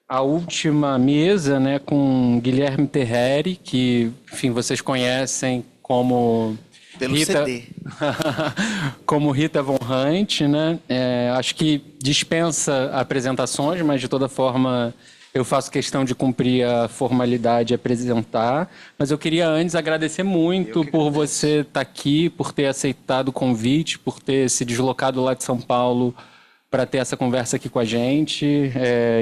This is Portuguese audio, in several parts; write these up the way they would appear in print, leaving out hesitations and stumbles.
a última mesa, né, com Guilherme Terreri, que, enfim, vocês conhecem como Pelo Rita, CD. como Rita Von Hunt, né? Acho que dispensa apresentações, mas de toda forma eu faço questão de cumprir a formalidade e apresentar. Mas eu queria antes agradecer Eu muito que por agradeço. você estar aqui, por ter aceitado o convite, por ter se deslocado lá de São Paulo para ter essa conversa aqui com a gente.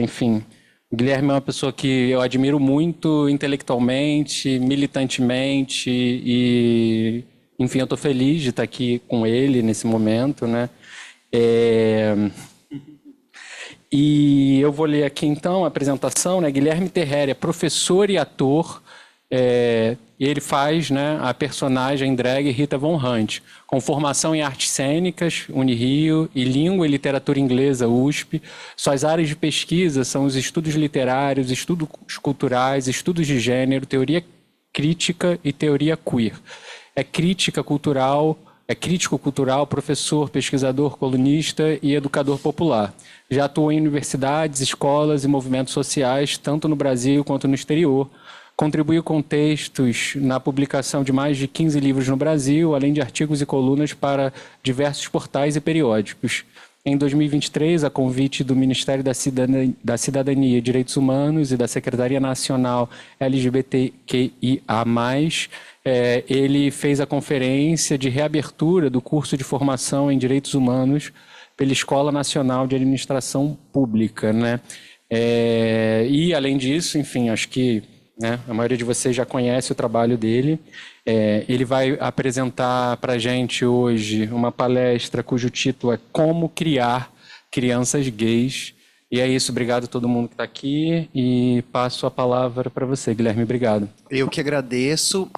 Enfim, o Guilherme é uma pessoa que eu admiro muito intelectualmente, militantemente e, enfim, eu estou feliz de estar aqui com ele nesse momento, né? É, E eu vou ler aqui então a apresentação, né? Guilherme Terreri é professor e ator. Ele faz, né, a personagem drag Rita Von Hunt, com formação em artes cênicas, Unirio, e língua e literatura inglesa, USP. Suas áreas de pesquisa são os estudos literários, estudos culturais, estudos de gênero, teoria crítica e teoria queer. É crítico cultural, professor, pesquisador, colunista e educador popular. Já atuou em universidades, escolas e movimentos sociais, tanto no Brasil quanto no exterior. Contribuiu com textos na publicação de mais de 15 livros no Brasil, além de artigos e colunas para diversos portais e periódicos. Em 2023, a convite do Ministério da Cidadania e Direitos Humanos e da Secretaria Nacional LGBTQIA+, ele fez a conferência de reabertura do curso de formação em Direitos Humanos pela Escola Nacional de Administração Pública, né? E, além disso, enfim, acho que, né, a maioria de vocês já conhece o trabalho dele. Ele vai apresentar para a gente hoje uma palestra cujo título é Como Criar Crianças Gays. E é isso, obrigado a todo mundo que está aqui e passo a palavra para você, Guilherme, obrigado. Eu que agradeço.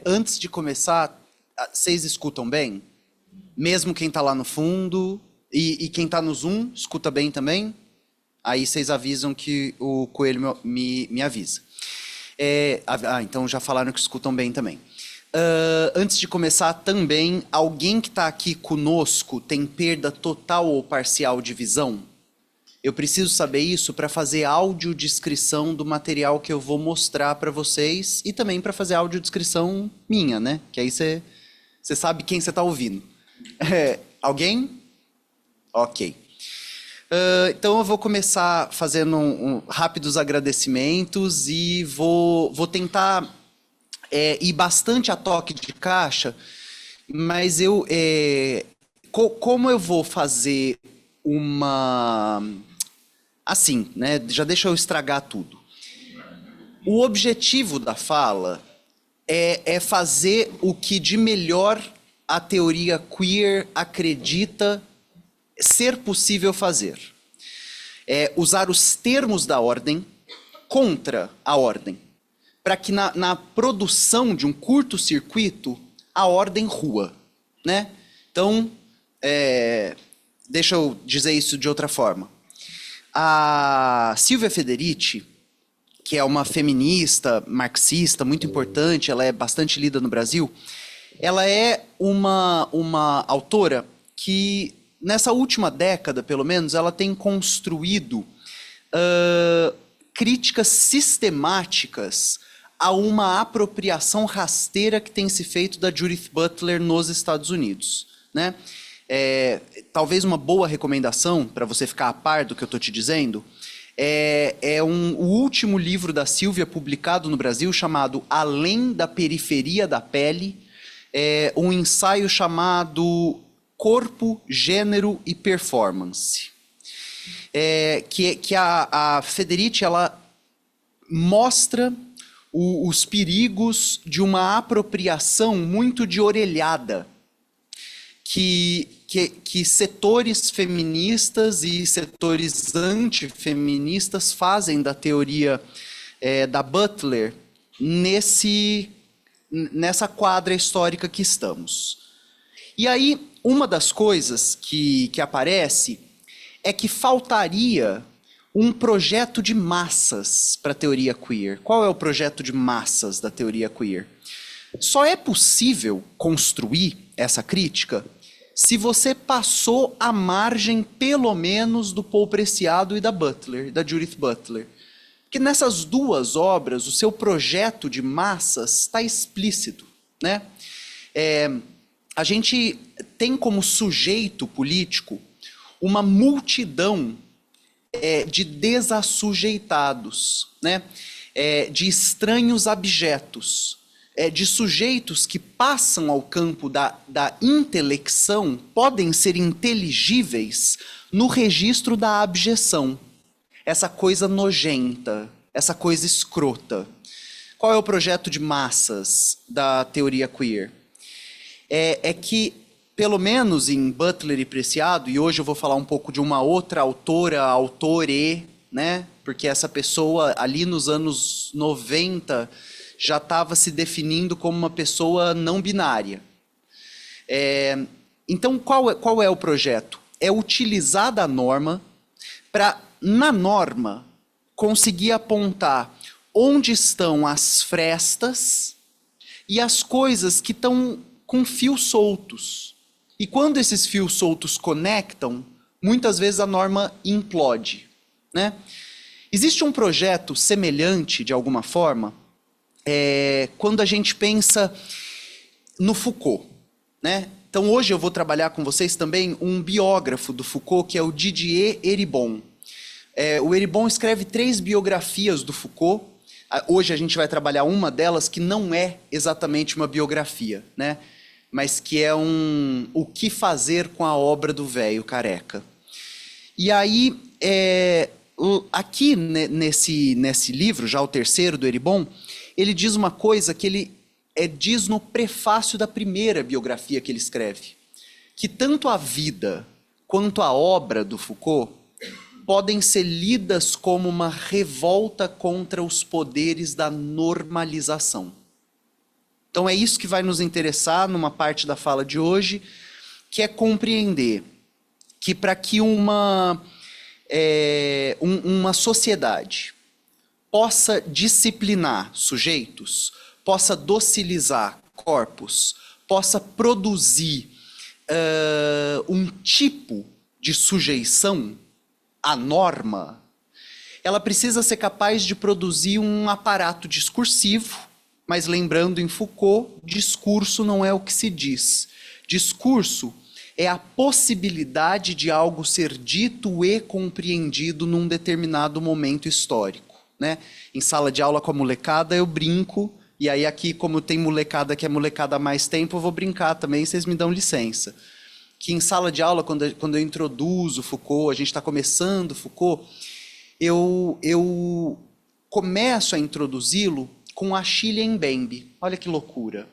Antes de começar, vocês escutam bem? Mesmo quem está lá no fundo e quem está no Zoom, escuta bem também? Aí vocês avisam que o Coelho me avisa. Então já falaram que escutam bem também. Antes de começar também, alguém que está aqui conosco tem perda total ou parcial de visão? Eu preciso saber isso para fazer audiodescrição do material que eu vou mostrar para vocês e também para fazer audiodescrição minha, né? Que aí você sabe quem você está ouvindo. Alguém? Ok. Então eu vou começar fazendo rápidos agradecimentos e vou tentar ir bastante a toque de caixa, mas como eu vou fazer uma... Assim, né? Já deixa eu estragar tudo. O objetivo da fala é fazer o que de melhor a teoria queer acredita ser possível fazer. Usar os termos da ordem contra a ordem, para que na produção de um curto-circuito a ordem rua, né? Então, deixa eu dizer isso de outra forma. A Silvia Federici, que é uma feminista marxista muito importante, ela é bastante lida no Brasil, ela é uma autora que, nessa última década, pelo menos, ela tem construído críticas sistemáticas a uma apropriação rasteira que tem se feito da Judith Butler nos Estados Unidos, né? Talvez uma boa recomendação, para você ficar a par do que eu estou te dizendo, o último livro da Silvia publicado no Brasil, chamado Além da Periferia da Pele, um ensaio chamado Corpo, Gênero e Performance. Que a Federici, ela mostra os perigos de uma apropriação muito de orelhada que setores feministas e setores antifeministas fazem da teoria da Butler nessa quadra histórica que estamos. E aí, uma das coisas que aparece é que faltaria um projeto de massas para a teoria queer. Qual é o projeto de massas da teoria queer? Só é possível construir essa crítica se você passou a margem, pelo menos, do Paul Preciado e da Butler, da Judith Butler. Porque nessas duas obras, o seu projeto de massas está explícito, né? A gente tem como sujeito político uma multidão de desassujeitados, né? De estranhos abjetos, de sujeitos que passam ao campo da intelecção, podem ser inteligíveis no registro da abjeção. Essa coisa nojenta, essa coisa escrota. Qual é o projeto de massas da teoria queer? É que, pelo menos em Butler e Preciado, e hoje eu vou falar um pouco de uma outra autora, autore, né? Porque essa pessoa ali nos anos 90 já estava se definindo como uma pessoa não binária. Então, qual é o projeto? É utilizar da norma para, na norma, conseguir apontar onde estão as frestas e as coisas que estão com fios soltos. E quando esses fios soltos conectam, muitas vezes a norma implode, né? Existe um projeto semelhante, de alguma forma, quando a gente pensa no Foucault, né? Então hoje eu vou trabalhar com vocês também um biógrafo do Foucault, que é o Didier Eribon. O Eribon escreve 3 biografias do Foucault. Hoje a gente vai trabalhar uma delas que não é exatamente uma biografia, né? Mas que é o que fazer com a obra do velho careca. E aí, aqui nesse livro, já o terceiro do Eribon, ele diz uma coisa que ele diz no prefácio da primeira biografia que ele escreve, que tanto a vida quanto a obra do Foucault podem ser lidas como uma revolta contra os poderes da normalização. Então é isso que vai nos interessar numa parte da fala de hoje, que é compreender que para que uma sociedade possa disciplinar sujeitos, possa docilizar corpos, possa produzir um tipo de sujeição à norma, ela precisa ser capaz de produzir um aparato discursivo. Mas lembrando em Foucault, discurso não é o que se diz. Discurso é a possibilidade de algo ser dito e compreendido num determinado momento histórico, né? Em sala de aula com a molecada eu brinco, e aí aqui como tem molecada que é molecada há mais tempo, eu vou brincar também, vocês me dão licença. Que em sala de aula, quando eu introduzo Foucault, a gente está começando Foucault, eu começo a introduzi-lo com Achille Mbembe. Olha que loucura.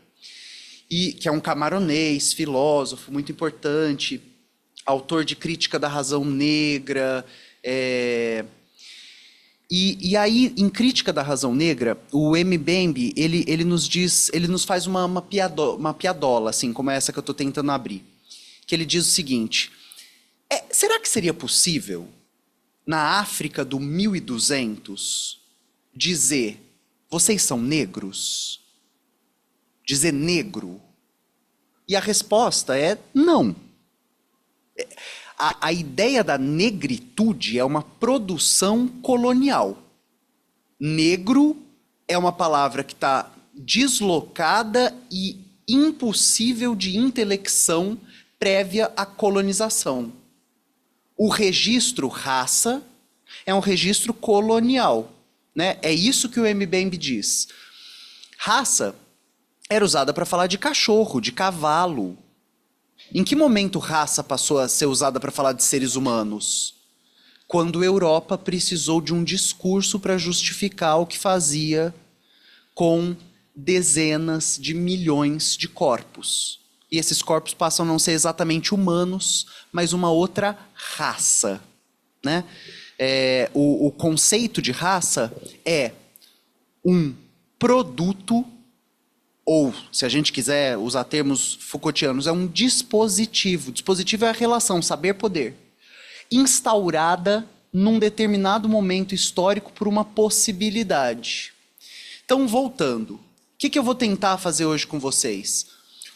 E que é um camaronês, filósofo muito importante, autor de Crítica da Razão Negra. E aí, em Crítica da Razão Negra, o Mbembe, ele nos faz uma piadola, assim, como essa que eu estou tentando abrir. Que ele diz o seguinte: será que seria possível, na África do 1200, dizer vocês são negros? Dizer negro? E a resposta é não. A ideia da negritude é uma produção colonial. Negro é uma palavra que está deslocada e impossível de intelecção prévia à colonização. O registro raça é um registro colonial. Né? É isso que o Mbembe diz. Raça era usada para falar de cachorro, de cavalo. Em que momento raça passou a ser usada para falar de seres humanos? Quando a Europa precisou de um discurso para justificar o que fazia com dezenas de milhões de corpos. E esses corpos passam a não ser exatamente humanos, mas uma outra raça, né? O conceito de raça é um produto, ou, se a gente quiser usar termos Foucaultianos, é um dispositivo. Dispositivo é a relação saber-poder, instaurada num determinado momento histórico por uma possibilidade. Então, voltando, o que eu vou tentar fazer hoje com vocês?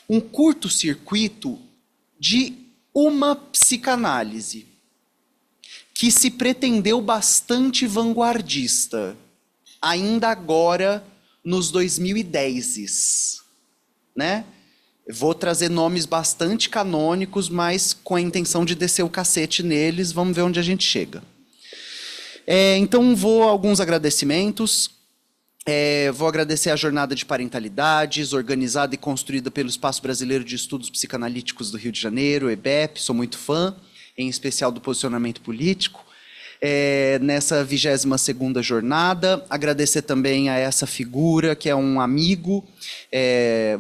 Um curto-circuito de uma psicanálise que se pretendeu bastante vanguardista, ainda agora nos 2010s, né? Vou trazer nomes bastante canônicos, mas com a intenção de descer o cacete neles, vamos ver onde a gente chega. Então, vou a alguns agradecimentos. Vou agradecer a Jornada de Parentalidades, organizada e construída pelo Espaço Brasileiro de Estudos Psicanalíticos do Rio de Janeiro, EBEP, sou muito fã, em especial do posicionamento político. Nessa 22ª jornada, agradecer também a essa figura, que é um amigo,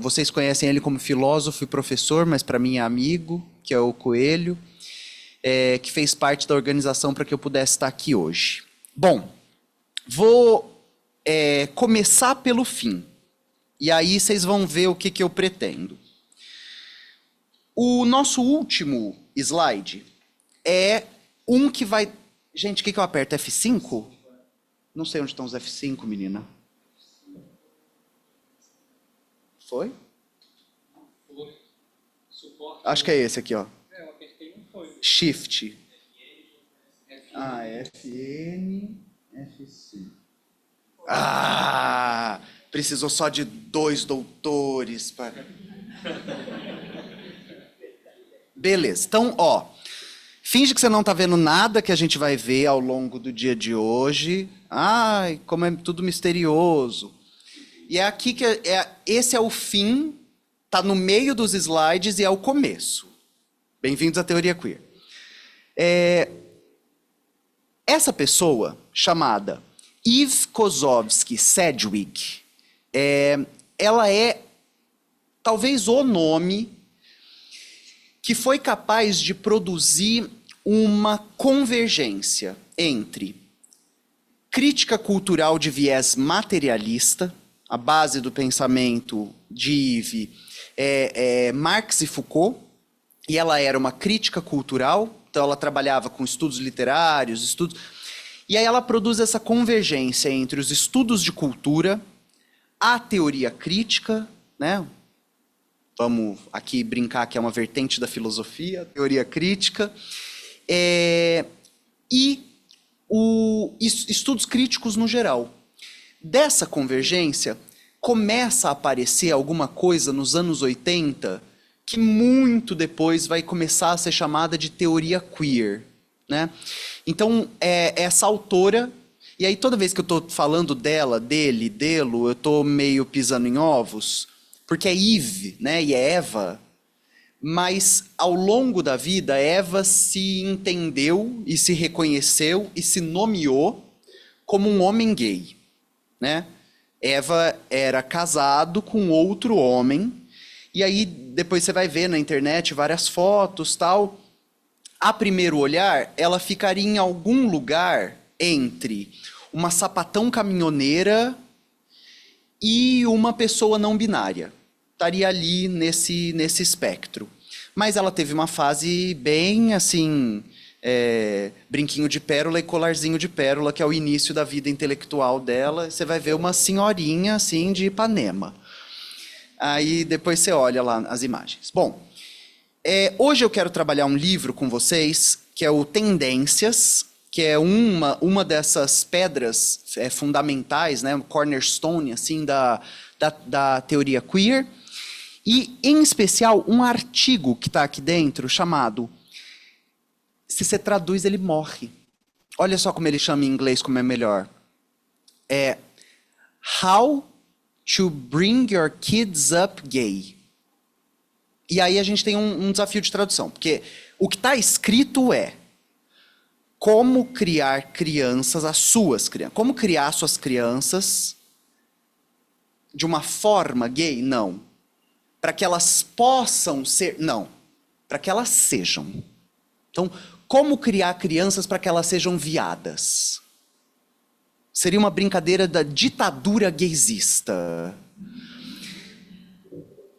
vocês conhecem ele como filósofo e professor, mas para mim é amigo, que é o Coelho, que fez parte da organização para que eu pudesse estar aqui hoje. Bom, vou começar pelo fim, e aí vocês vão ver o que eu pretendo. O nosso último slide é um que vai... Gente, o que eu aperto? F5? Não sei onde estão os F5, menina. Foi? Acho que é esse aqui, ó. Shift. FN, F5. Precisou só de 2 doutores para... Beleza, então, ó. Finge que você não está vendo nada que a gente vai ver ao longo do dia de hoje. Ai, como é tudo misterioso. E é aqui que esse é o fim, está no meio dos slides e é o começo. Bem-vindos à Teoria Queer. Essa pessoa, chamada Eve Kozovsky-Sedgwick, ela é talvez o nome que foi capaz de produzir uma convergência entre crítica cultural de viés materialista, a base do pensamento de Eve Marx e Foucault, e ela era uma crítica cultural, então ela trabalhava com estudos literários, e aí ela produz essa convergência entre os estudos de cultura, a teoria crítica, né? Vamos aqui brincar que é uma vertente da filosofia, teoria crítica, e estudos críticos no geral. Dessa convergência, começa a aparecer alguma coisa nos anos 80 que muito depois vai começar a ser chamada de teoria queer, né? Então, essa autora... E aí, toda vez que eu estou falando dela, dele, delo, eu estou meio pisando em ovos... Porque é Eve, né, e é Eva, mas ao longo da vida, Eva se entendeu e se reconheceu e se nomeou como um homem gay, né? Eva era casado com outro homem, e aí depois você vai ver na internet várias fotos, tal. A primeiro olhar, ela ficaria em algum lugar entre uma sapatão caminhoneira e uma pessoa não binária. Estaria ali nesse espectro. Mas ela teve uma fase bem, assim, brinquinho de pérola e colarzinho de pérola, que é o início da vida intelectual dela. Você vai ver uma senhorinha, assim, de Ipanema. Aí depois você olha lá as imagens. Bom, hoje eu quero trabalhar um livro com vocês, que é o Tendências, que é uma dessas pedras fundamentais, né, um cornerstone, assim, da teoria queer. E, em especial, um artigo que está aqui dentro, chamado... Se você traduz, ele morre. Olha só como ele chama em inglês, como é melhor. How to Bring Your Kids Up Gay. E aí a gente tem um desafio de tradução. Porque o que está escrito é... Como criar crianças, as suas crianças. Como criar suas crianças de uma forma gay? Não. Para que elas possam ser... Não. Para que elas sejam. Então, como criar crianças para que elas sejam viadas? Seria uma brincadeira da ditadura gaysista.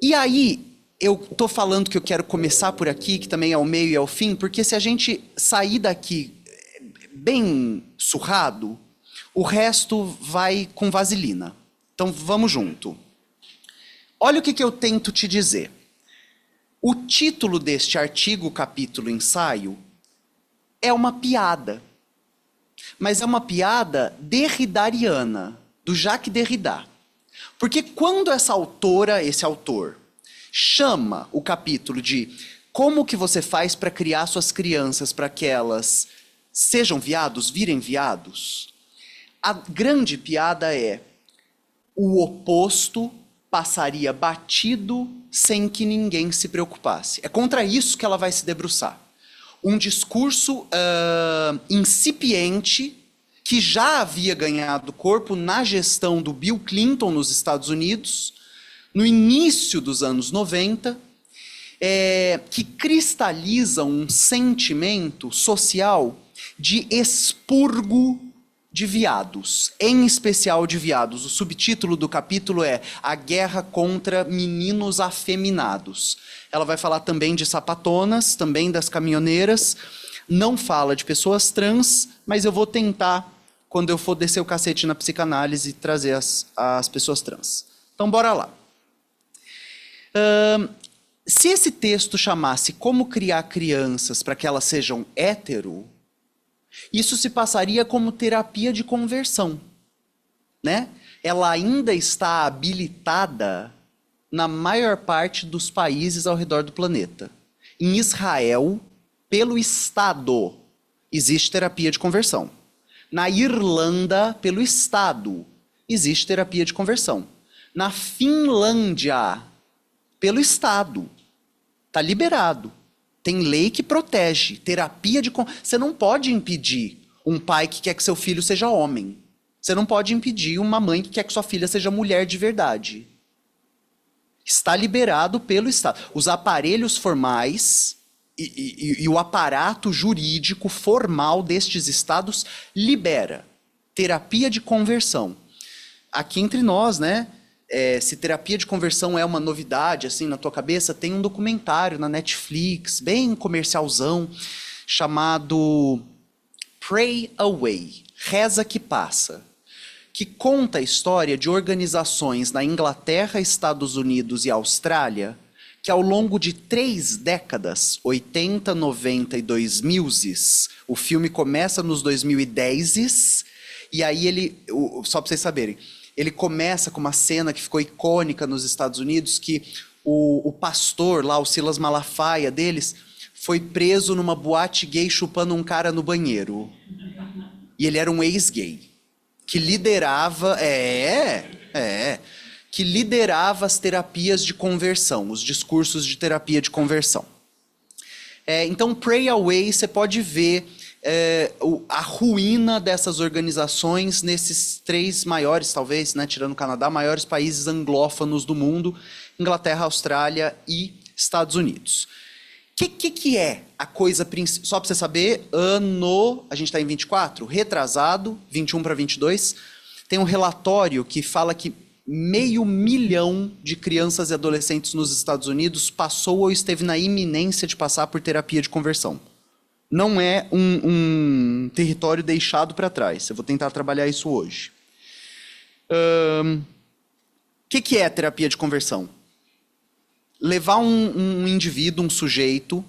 E aí, eu estou falando que eu quero começar por aqui, que também é o meio e é o fim, porque se a gente sair daqui bem surrado, o resto vai com vaselina. Então, vamos junto. Olha o que eu tento te dizer. O título deste artigo, capítulo, ensaio é uma piada. Mas é uma piada derridariana, do Jacques Derrida. Porque quando essa autora, esse autor, chama o capítulo de como que você faz para criar suas crianças para que elas sejam viados, virem viados, a grande piada é o oposto passaria batido sem que ninguém se preocupasse. É contra isso que ela vai se debruçar. Um discurso incipiente que já havia ganhado corpo na gestão do Bill Clinton nos Estados Unidos, no início dos anos 90, que cristaliza um sentimento social de expurgo de viados, em especial de viados. O subtítulo do capítulo é A Guerra contra Meninos Afeminados. Ela vai falar também de sapatonas, também das caminhoneiras, não fala de pessoas trans, mas eu vou tentar, quando eu for descer o cacete na psicanálise, trazer as pessoas trans. Então, bora lá. Se esse texto chamasse Como Criar Crianças para que elas sejam hétero, isso se passaria como terapia de conversão, né? Ela ainda está habilitada na maior parte dos países ao redor do planeta. Em Israel, pelo Estado, existe terapia de conversão. Na Irlanda, pelo Estado, existe terapia de conversão. Na Finlândia, pelo Estado, está liberado. Tem lei que protege, terapia de... Você não pode impedir um pai que quer que seu filho seja homem. Você não pode impedir uma mãe que quer que sua filha seja mulher de verdade. Está liberado pelo Estado. Os aparelhos formais e o aparato jurídico formal destes estados libera terapia de conversão. Aqui entre nós, né? Se terapia de conversão é uma novidade, assim, na tua cabeça, tem um documentário na Netflix, bem comercialzão, chamado Pray Away, Reza que Passa, que conta a história de organizações na Inglaterra, Estados Unidos e Austrália, que ao longo de 3 décadas, 80, 90 e 2000, o filme começa nos 2010, e aí só para vocês saberem, ele começa com uma cena que ficou icônica nos Estados Unidos, que o pastor lá, o Silas Malafaia deles, foi preso numa boate gay chupando um cara no banheiro. E ele era um ex-gay, que liderava, que liderava as terapias de conversão, os discursos de terapia de conversão. Então, Pray Away, você pode ver a ruína dessas organizações nesses 3 maiores, talvez, né, tirando o Canadá, maiores países anglófonos do mundo, Inglaterra, Austrália e Estados Unidos. O que é a coisa principal? Só para você saber, a gente está em 24, retrasado, 21 para 22, tem um relatório que fala que 500 mil de crianças e adolescentes nos Estados Unidos passou ou esteve na iminência de passar por terapia de conversão. Não é um território deixado para trás. Eu vou tentar trabalhar isso hoje. O que é terapia de conversão? Levar um indivíduo, um sujeito,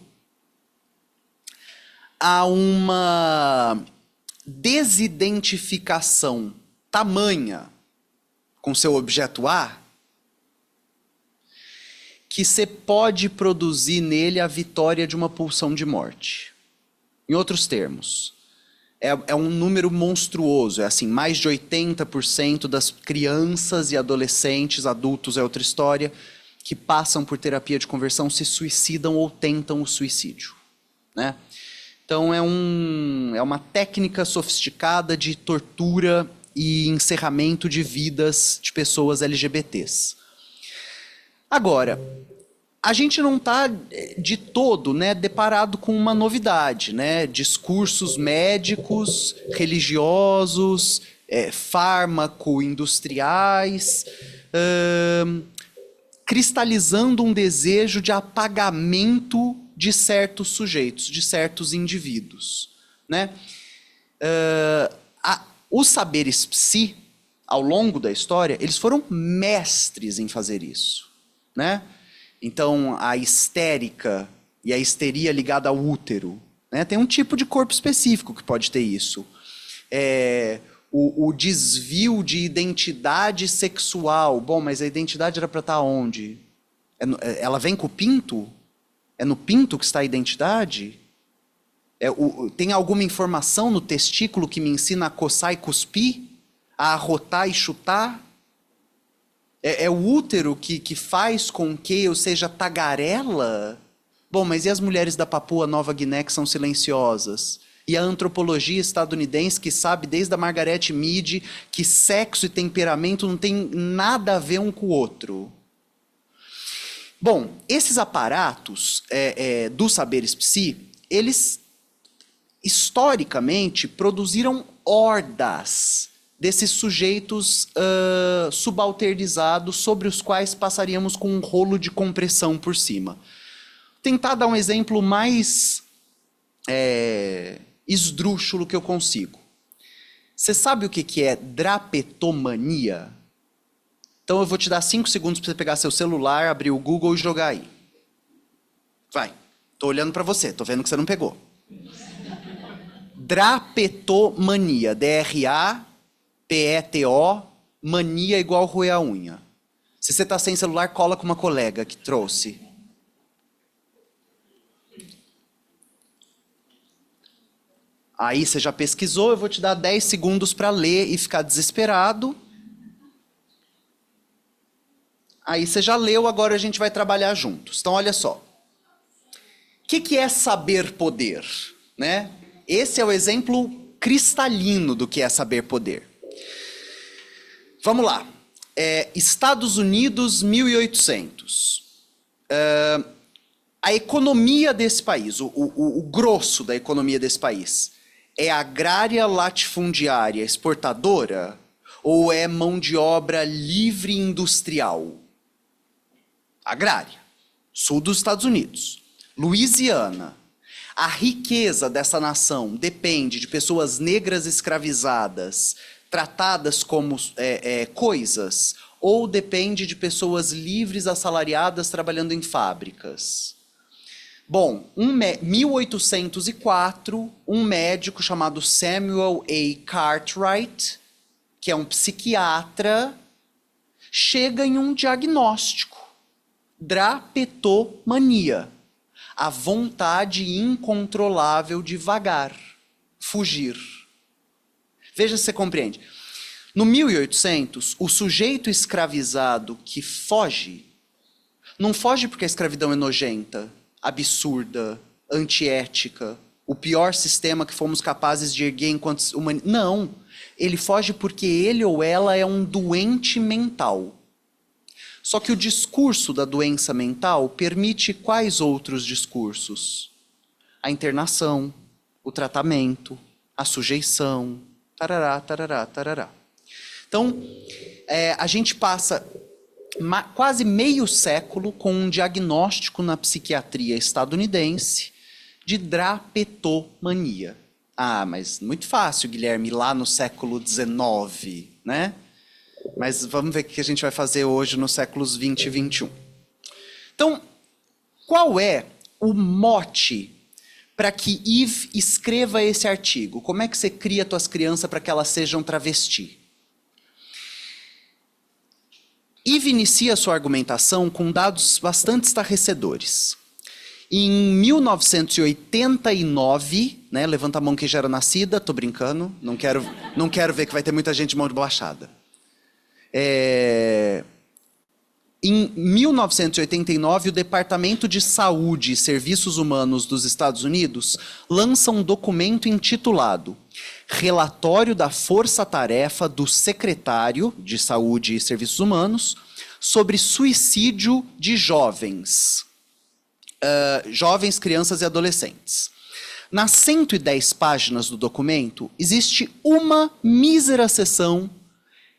a uma desidentificação tamanha com seu objeto A, que você pode produzir nele a vitória de uma pulsão de morte. Em outros termos, é um número monstruoso, é assim, mais de 80% das crianças e adolescentes, adultos é outra história, que passam por terapia de conversão se suicidam ou tentam o suicídio, né? Então é uma técnica sofisticada de tortura e encerramento de vidas de pessoas LGBTs. Agora, a gente não está de todo, né, deparado com uma novidade, né? Discursos médicos, religiosos, fármaco-industriais, cristalizando um desejo de apagamento de certos sujeitos, de certos indivíduos, né? Os saberes psi, ao longo da história, eles foram mestres em fazer isso, né? Então, a histérica e a histeria ligada ao útero, né? Tem um tipo de corpo específico que pode ter isso. O desvio de identidade sexual. Bom, mas a identidade era para estar onde? Ela vem com o pinto? É no pinto que está a identidade? Tem alguma informação no testículo que me ensina a coçar e cuspir? A arrotar e chutar? É o útero que faz com que eu seja tagarela? Bom, mas e as mulheres da Papua Nova Guiné que são silenciosas? E a antropologia estadunidense que sabe desde a Margaret Mead que sexo e temperamento não tem nada a ver um com o outro? Bom, esses aparatos dos saberes psi, eles historicamente produziram hordas desses sujeitos subalternizados sobre os quais passaríamos com um rolo de compressão por cima. Tentar dar um exemplo mais esdrúxulo que eu consigo. Você sabe o que é drapetomania? Então eu vou te dar 5 segundos para você pegar seu celular, abrir o Google e jogar aí. Vai. Tô olhando para você, tô vendo que você não pegou. Drapetomania, D-R-A-P-E-T-O, mania igual roer a unha. Se você tá sem celular, cola com uma colega que trouxe. Aí você já pesquisou, eu vou te dar 10 segundos para ler e ficar desesperado. Aí você já leu, agora a gente vai trabalhar juntos. Então olha só. O que é saber poder? Né? Esse é o exemplo cristalino do que é saber poder. Vamos lá. Estados Unidos, 1800. A economia desse país, o grosso da economia desse país, é agrária, latifundiária, exportadora ou é mão de obra livre industrial? Agrária. Sul dos Estados Unidos. Louisiana. A riqueza dessa nação depende de pessoas negras escravizadas, tratadas como coisas, ou depende de pessoas livres assalariadas trabalhando em fábricas? Bom, 1804, um médico chamado Samuel A. Cartwright, que é um psiquiatra, chega em um diagnóstico: drapetomania, a vontade incontrolável de vagar, fugir. Veja se você compreende. No 1800, o sujeito escravizado que foge, não foge porque a escravidão é nojenta, absurda, antiética, o pior sistema que fomos capazes de erguer enquanto humanidade. Não, ele foge porque ele ou ela é um doente mental. Só que o discurso da doença mental permite quais outros discursos? A internação, o tratamento, a sujeição, tarará, tarará, tarará. Então, a gente passa quase meio século com um diagnóstico na psiquiatria estadunidense de drapetomania. Ah, mas muito fácil, Guilherme, lá no século XIX, né? Mas vamos ver o que a gente vai fazer hoje nos séculos 20 e 21. Então, qual é o mote para que Yves escreva esse artigo? Como é que você cria suas crianças para que elas sejam travesti? Yves inicia sua argumentação com dados bastante estarrecedores. Em 1989, né, levanta a mão quem já era nascida, tô brincando, não quero ver que vai ter muita gente de mão de borrachada. Em 1989, o Departamento de Saúde e Serviços Humanos dos Estados Unidos lança um documento intitulado Relatório da Força-Tarefa do Secretário de Saúde e Serviços Humanos sobre suicídio de jovens, crianças e adolescentes. Nas 110 páginas do documento, existe uma mísera seção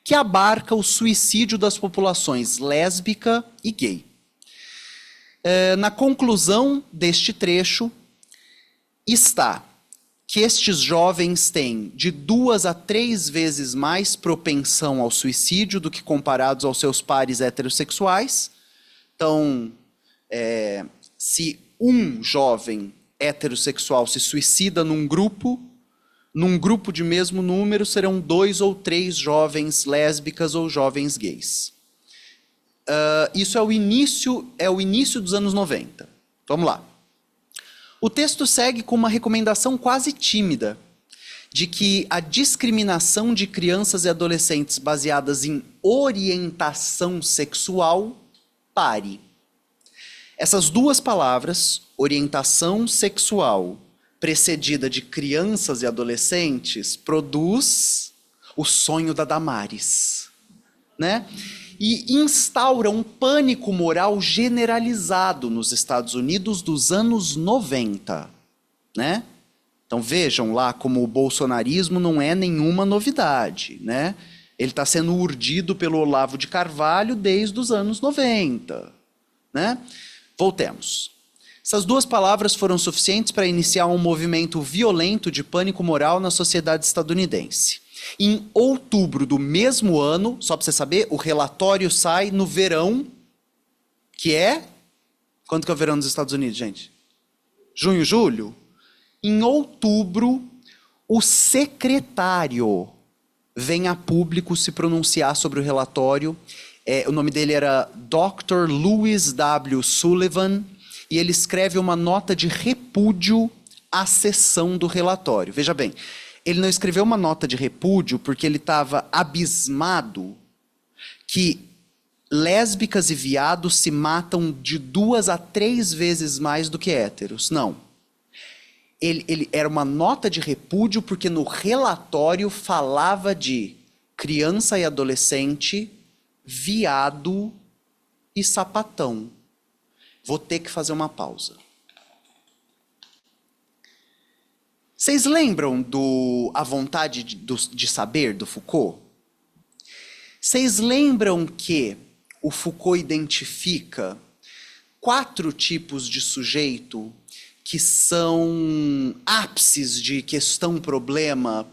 que abarca o suicídio das populações lésbica e gay. Na conclusão deste trecho está que estes jovens têm de 2 a 3 vezes mais propensão ao suicídio do que comparados aos seus pares heterossexuais. Então, Se um jovem heterossexual se suicida num grupo de mesmo número serão 2 ou 3 jovens lésbicas ou jovens gays. Isso é o início dos anos 90. Vamos lá. O texto segue com uma recomendação quase tímida de que a discriminação de crianças e adolescentes baseadas em orientação sexual pare. Essas duas palavras, orientação sexual, precedida de crianças e adolescentes, produz o sonho da Damares, né? E instaura um pânico moral generalizado nos Estados Unidos dos anos 90, né? Então vejam lá como o bolsonarismo não é nenhuma novidade, né? Ele está sendo urdido pelo Olavo de Carvalho desde os anos 90, né? Voltemos. Essas duas palavras foram suficientes para iniciar um movimento violento de pânico moral na sociedade estadunidense. Em outubro do mesmo ano, só para você saber, o relatório sai no verão, que é... Quando que é o verão dos Estados Unidos, gente? Junho, julho? Em outubro, o secretário vem a público se pronunciar sobre o relatório. O nome dele era Dr. Louis W. Sullivan, e ele escreve uma nota de repúdio à seção do relatório. Veja bem, ele não escreveu uma nota de repúdio porque ele estava abismado que lésbicas e viados se matam de 2 a 3 vezes mais do que héteros. Não. Ele era uma nota de repúdio porque no relatório falava de criança e adolescente, viado e sapatão. Vou ter que fazer uma pausa. Vocês lembram A Vontade de Saber, do Foucault? Vocês lembram que o Foucault identifica 4 tipos de sujeito que são ápices de questão-problema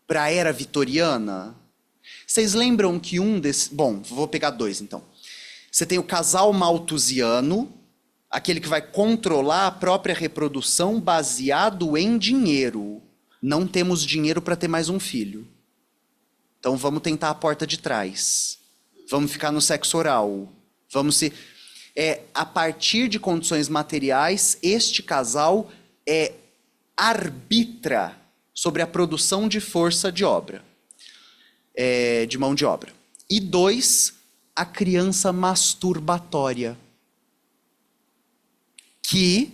para a era vitoriana? Vocês lembram que um desses... Bom, vou pegar 2 então. Você tem o casal malthusiano, aquele que vai controlar a própria reprodução baseado em dinheiro. Não temos dinheiro para ter mais um filho. Então vamos tentar a porta de trás. Vamos ficar no sexo oral. A partir de condições materiais, este casal arbitra sobre a produção de força de obra, de mão de obra. E 2, a criança masturbatória, que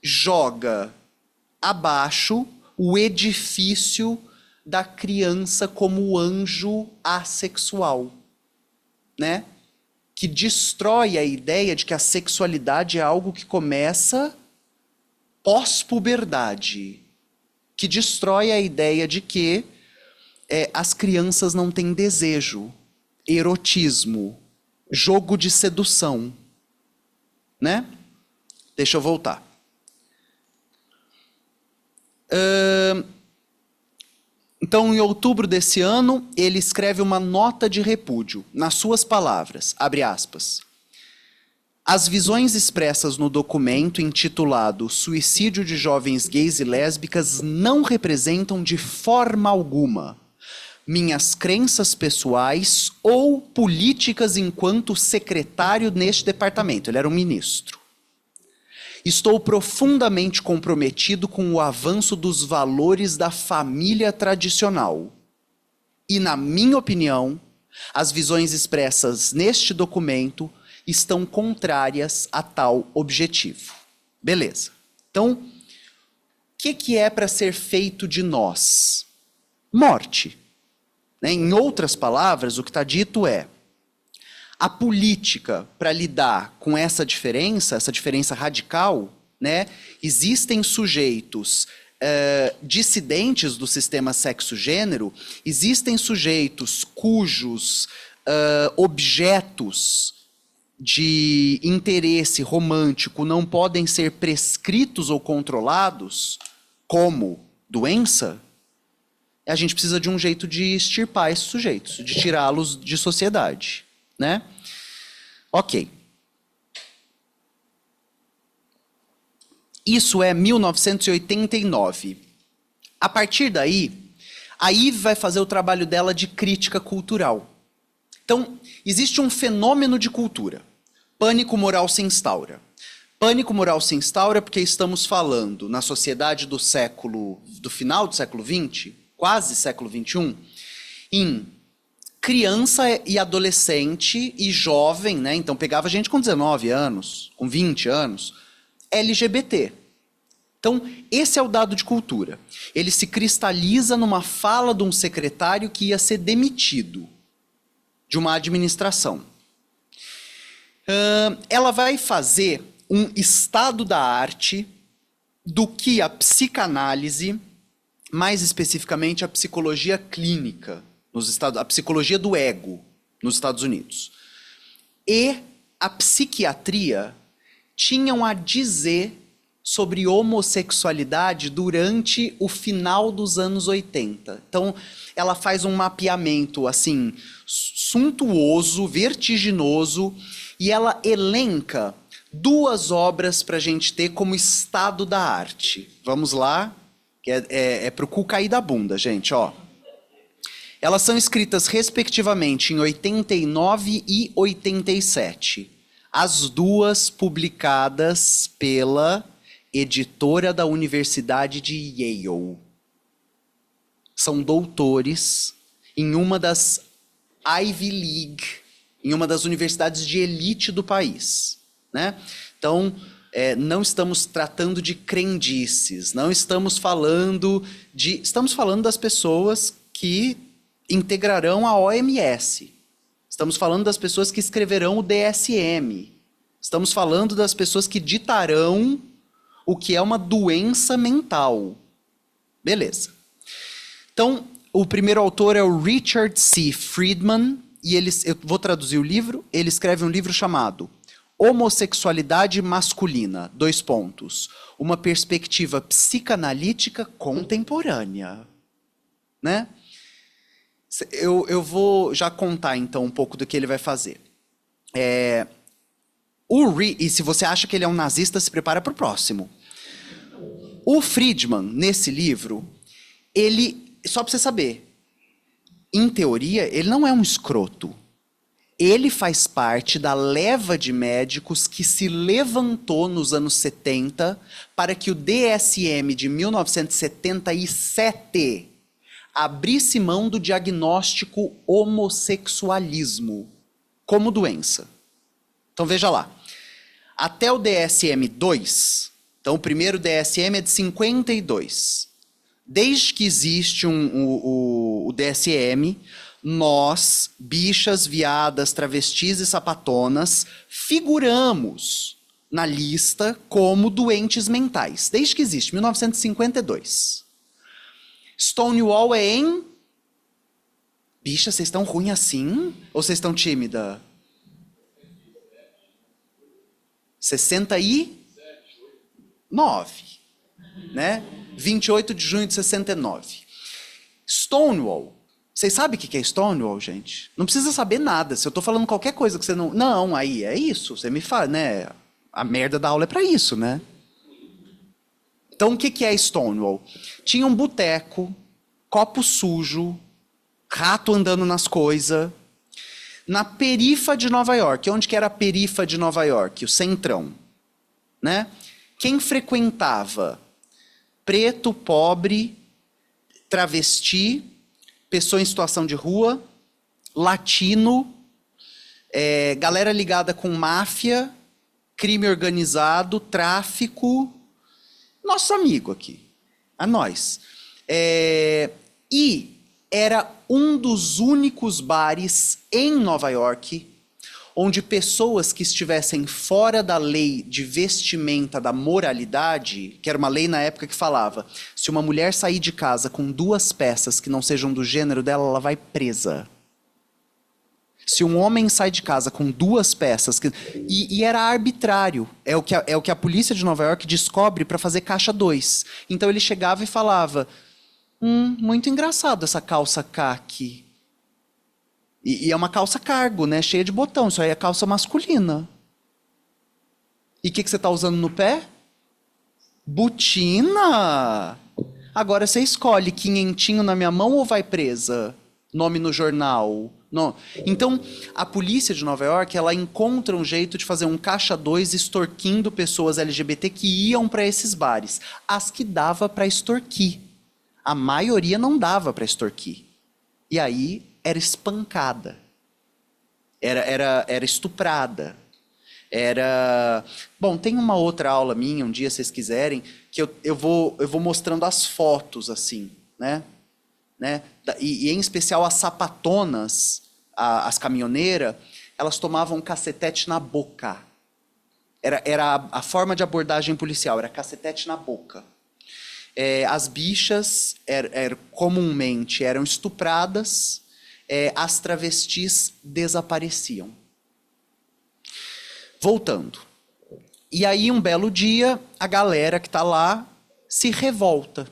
joga abaixo o edifício da criança como anjo assexual, né? Que destrói a ideia de que a sexualidade é algo que começa pós-puberdade, que destrói a ideia de que as crianças não têm desejo, erotismo, jogo de sedução, né? Deixa eu voltar. Então, em outubro desse ano, ele escreve uma nota de repúdio, nas suas palavras, abre aspas. As visões expressas no documento intitulado Suicídio de Jovens Gays e Lésbicas não representam de forma alguma minhas crenças pessoais ou políticas enquanto secretário neste departamento. Ele era um ministro. Estou profundamente comprometido com o avanço dos valores da família tradicional. E, na minha opinião, as visões expressas neste documento estão contrárias a tal objetivo. Beleza. Então, o que é para ser feito de nós? Morte. Né? Em outras palavras, o que está dito é: a política para lidar com essa diferença radical, né? Existem sujeitos dissidentes do sistema sexo-gênero, existem sujeitos cujos objetos de interesse romântico não podem ser prescritos ou controlados, como doença. A gente precisa de um jeito de extirpar esses sujeitos, de tirá-los de sociedade. Né? Ok. Isso é 1989. A partir daí, a Eve vai fazer o trabalho dela de crítica cultural. Então, existe um fenômeno de cultura. Pânico moral se instaura. Pânico moral se instaura porque estamos falando na sociedade do final do século XX, quase século XXI, em criança e adolescente e jovem, né? Então pegava gente com 19 anos, com 20 anos, LGBT. Então, esse é o dado de cultura. Ele se cristaliza numa fala de um secretário que ia ser demitido de uma administração. Ela vai fazer um estado da arte do que a psicanálise, mais especificamente a psicologia clínica, a psicologia do ego nos Estados Unidos, e a psiquiatria tinham a dizer sobre homossexualidade durante o final dos anos 80. Então, ela faz um mapeamento, assim, suntuoso, vertiginoso, e ela elenca 2 obras para a gente ter como estado da arte. Vamos lá, que é para o cu cair da bunda, gente, ó. Elas são escritas, respectivamente, em 89 e 87. As 2 publicadas pela editora da Universidade de Yale. São doutores em uma das Ivy League, em uma das universidades de elite do país, né? Então, não estamos tratando de crendices, não estamos falando de... Estamos falando das pessoas que integrarão a OMS. Estamos falando das pessoas que escreverão o DSM. Estamos falando das pessoas que ditarão o que é uma doença mental. Beleza. Então, o primeiro autor é o Richard C. Friedman, e eu vou traduzir o livro. Ele escreve um livro chamado Homossexualidade Masculina, : uma perspectiva psicanalítica contemporânea. Né? Eu vou já contar, então, um pouco do que ele vai fazer. E se você acha que ele é um nazista, se prepara para o próximo. O Friedman, nesse livro, só para você saber, em teoria, ele não é um escroto. Ele faz parte da leva de médicos que se levantou nos anos 70 para que o DSM de 1977 abrisse mão do diagnóstico homossexualismo como doença. Então veja lá, até o DSM-2, então o primeiro DSM é de 52. Desde que existe o DSM, nós, bichas, viadas, travestis e sapatonas, figuramos na lista como doentes mentais, desde que existe, 1952. Stonewall é em... Bicha, vocês estão ruim assim? Ou vocês estão tímida? 69, né? 28 de junho de 69. Stonewall. Vocês sabem o que é Stonewall, gente? Não precisa saber nada. Se eu tô falando qualquer coisa que você não... Não, aí é isso. Você me fala, né? A merda da aula é pra isso, né? Então, o que é Stonewall? Tinha um boteco, copo sujo, rato andando nas coisas, na perifa de Nova York. Onde que era a perifa de Nova York? O centrão, né? Quem frequentava? Preto, pobre, travesti, pessoa em situação de rua, latino, galera ligada com máfia, crime organizado, tráfico, nosso amigo aqui, a nós. E era um dos únicos bares em Nova York onde pessoas que estivessem fora da lei de vestimenta da moralidade, que era uma lei na época que falava, se uma mulher sair de casa com 2 peças que não sejam do gênero dela, ela vai presa. Se um homem sai de casa com 2 peças... E era arbitrário. É o que a polícia de Nova York descobre para fazer caixa 2. Então ele chegava e falava, muito engraçado essa calça caqui. E é uma calça cargo, né? Cheia de botão. Isso aí é calça masculina. E o que você está usando no pé? Butina! Agora você escolhe quinhentinho na minha mão ou vai presa? Nome no jornal. Não. Então, a polícia de Nova York, ela encontra um jeito de fazer um caixa 2 extorquindo pessoas LGBT que iam para esses bares. As que dava para extorquir. A maioria não dava para extorquir. E aí era espancada. Era estuprada. Bom, tem uma outra aula minha, um dia se vocês quiserem, que eu vou mostrando as fotos, assim, né? E em especial as sapatonas, as caminhoneiras, elas tomavam cacetete na boca. Era a forma de abordagem policial, era cacetete na boca. As bichas comumente eram estupradas, as travestis desapareciam. Voltando. E aí, um belo dia, a galera que está lá se revolta.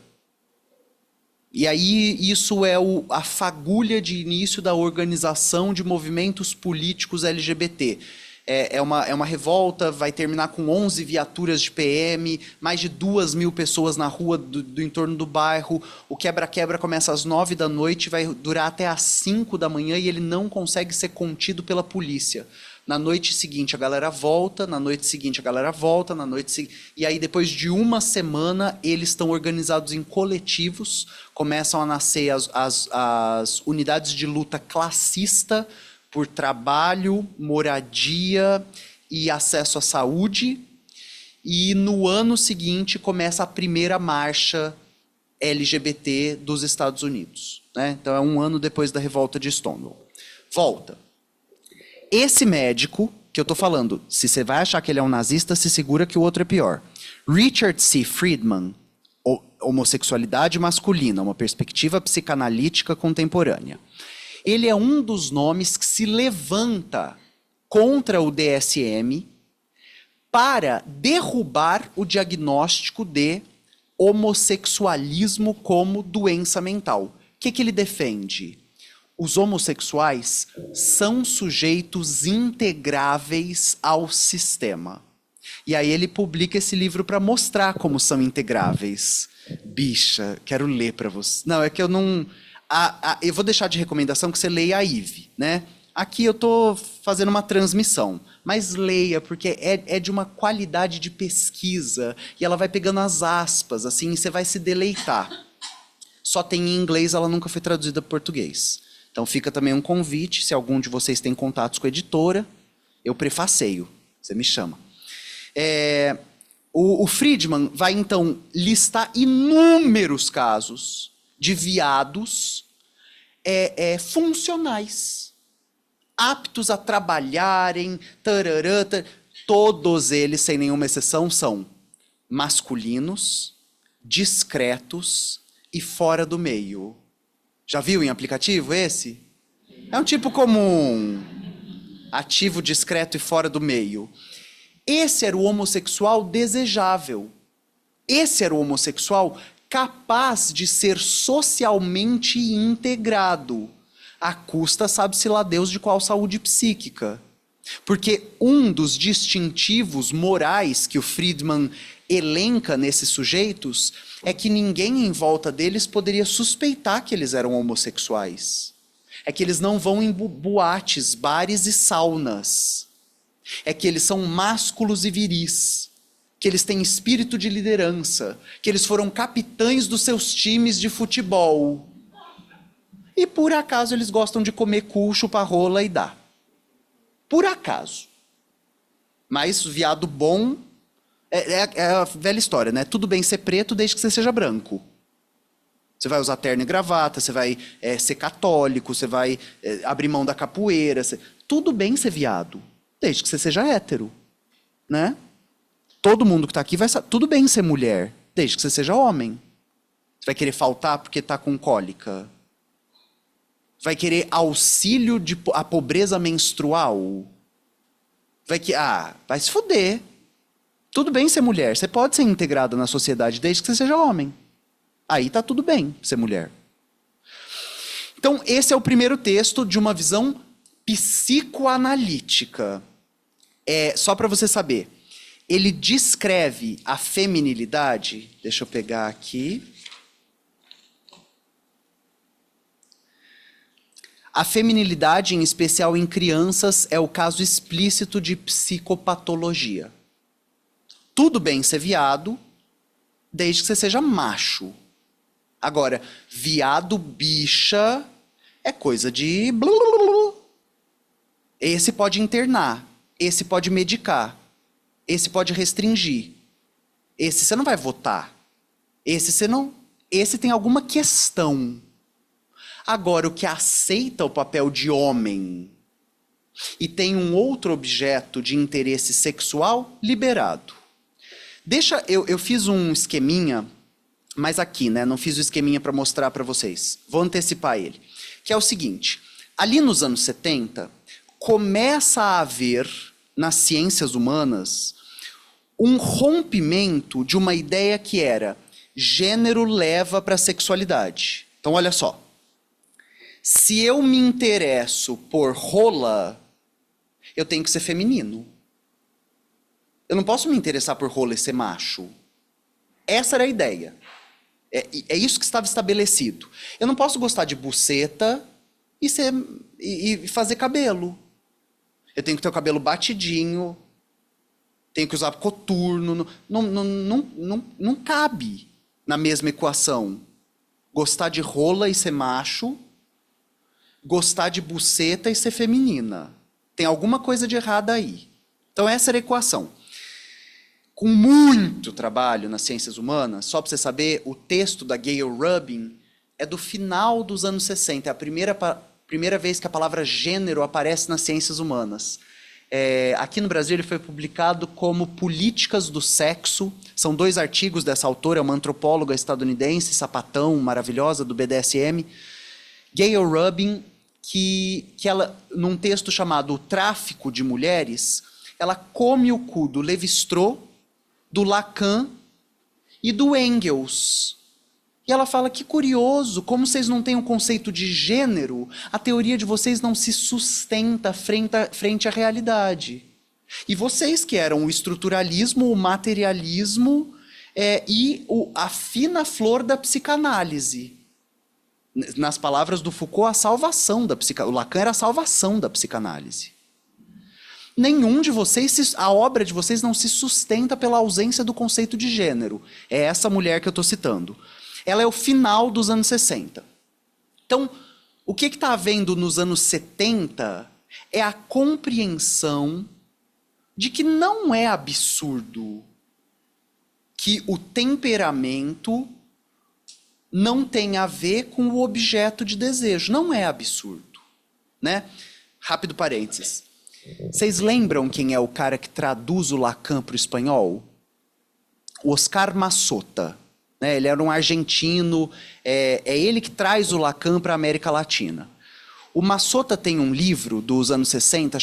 E aí, isso é a fagulha de início da organização de movimentos políticos LGBT. É uma revolta, vai terminar com 11 viaturas de PM, mais de 2.000 pessoas na rua do entorno do bairro. O quebra-quebra começa às 9 da noite, vai durar até às 5 da manhã e ele não consegue ser contido pela polícia. Na noite seguinte a galera volta, na noite seguinte a galera volta, na noite seguinte... E aí depois de uma semana eles estão organizados em coletivos, começam a nascer as unidades de luta classista por trabalho, moradia e acesso à saúde. E no ano seguinte começa a primeira marcha LGBT dos Estados Unidos, né? Então é um ano depois da revolta de Stonewall. Volta. Esse médico que eu tô falando, se você vai achar que ele é um nazista, se segura que o outro é pior. Richard C. Friedman, Homossexualidade Masculina, uma perspectiva psicanalítica contemporânea. Ele é um dos nomes que se levanta contra o DSM para derrubar o diagnóstico de homossexualismo como doença mental. O que ele defende? Os homossexuais são sujeitos integráveis ao sistema. E aí ele publica esse livro para mostrar como são integráveis. Bicha, quero ler para você. Não, é que eu não... eu vou deixar de recomendação que você leia a Ive, né? Aqui eu estou fazendo uma transmissão, mas leia, porque é de uma qualidade de pesquisa, e ela vai pegando as aspas, assim, e você vai se deleitar. Só tem em inglês, ela nunca foi traduzida para português. Então fica também um convite, se algum de vocês tem contatos com a editora, eu prefaceio, você me chama. O Friedman vai então listar inúmeros casos de viados funcionais, aptos a trabalharem, todos eles, sem nenhuma exceção, são masculinos, discretos e fora do meio. Já viu em aplicativo esse? É um tipo comum, ativo, discreto e fora do meio. Esse era o homossexual desejável. Esse era o homossexual capaz de ser socialmente integrado, à custa, sabe-se lá Deus, de qual saúde psíquica. Porque um dos distintivos morais que o Friedman elenca nesses sujeitos é que ninguém em volta deles poderia suspeitar que eles eram homossexuais. É que eles não vão em boates, bares e saunas. É que eles são másculos e viris. Que eles têm espírito de liderança. Que eles foram capitães dos seus times de futebol. E por acaso eles gostam de comer cu, chupar rola e dar. Por acaso. Mas viado bom é a velha história, né? Tudo bem ser preto desde que você seja branco. Você vai usar terno e gravata, você vai ser católico, você vai abrir mão da capoeira. Tudo bem ser viado, desde que você seja hétero, né? Todo mundo que está aqui vai saber. Tudo bem ser mulher, desde que você seja homem. Você vai querer faltar porque está com cólica? Vai querer auxílio à pobreza menstrual? Vai se fuder. Tudo bem ser mulher, você pode ser integrada na sociedade desde que você seja homem. Aí tá tudo bem ser mulher. Então, esse é o primeiro texto de uma visão psicoanalítica. Só para você saber, ele descreve a feminilidade. Deixa eu pegar aqui. A feminilidade, em especial em crianças, é o caso explícito de psicopatologia. Tudo bem ser viado, desde que você seja macho. Agora, viado, bicha, é coisa de... Esse pode internar, esse pode medicar, esse pode restringir. Esse você não vai votar. Esse tem alguma questão. Agora, o que aceita o papel de homem e tem um outro objeto de interesse sexual, liberado. Eu fiz um esqueminha, mas aqui, né? Não fiz o esqueminha para mostrar para vocês. Vou antecipar ele. Que é o seguinte, ali nos anos 70, começa a haver, nas ciências humanas, um rompimento de uma ideia que era gênero leva para a sexualidade. Então, olha só. Se eu me interesso por rola, eu tenho que ser feminino. Eu não posso me interessar por rola e ser macho. Essa era a ideia. É isso que estava estabelecido. Eu não posso gostar de buceta e fazer cabelo. Eu tenho que ter o cabelo batidinho, tenho que usar coturno. Não cabe na mesma equação. Gostar de rola e ser macho, gostar de buceta e ser feminina. Tem alguma coisa de errado aí. Então essa era a equação. Com muito trabalho nas ciências humanas, só para você saber, o texto da Gayle Rubin é do final dos anos 60. É a primeira vez que a palavra gênero aparece nas ciências humanas. Aqui no Brasil ele foi publicado como Políticas do Sexo. São 2 artigos dessa autora, é uma antropóloga estadunidense, sapatão, maravilhosa, do BDSM. Gayle Rubin, que ela, num texto chamado O Tráfico de Mulheres, ela come o cu do Lévi-Strauss, do Lacan e do Engels. E ela fala, que curioso, como vocês não têm um conceito de gênero, a teoria de vocês não se sustenta frente à realidade. E vocês que eram o estruturalismo, o materialismo e a fina flor da psicanálise. Nas palavras do Foucault, a salvação da psicanálise. O Lacan era a salvação da psicanálise. Nenhum de vocês, a obra de vocês não se sustenta pela ausência do conceito de gênero. É essa mulher que eu estou citando. Ela é o final dos anos 60. Então, o que está havendo nos anos 70 é a compreensão de que não é absurdo que o temperamento não tem a ver com o objeto de desejo. Não é absurdo, né? Rápido parênteses. Vocês lembram quem é o cara que traduz o Lacan para o espanhol? O Oscar Massota. Né? Ele era um argentino, é ele que traz o Lacan para a América Latina. O Massota tem um livro dos anos 60,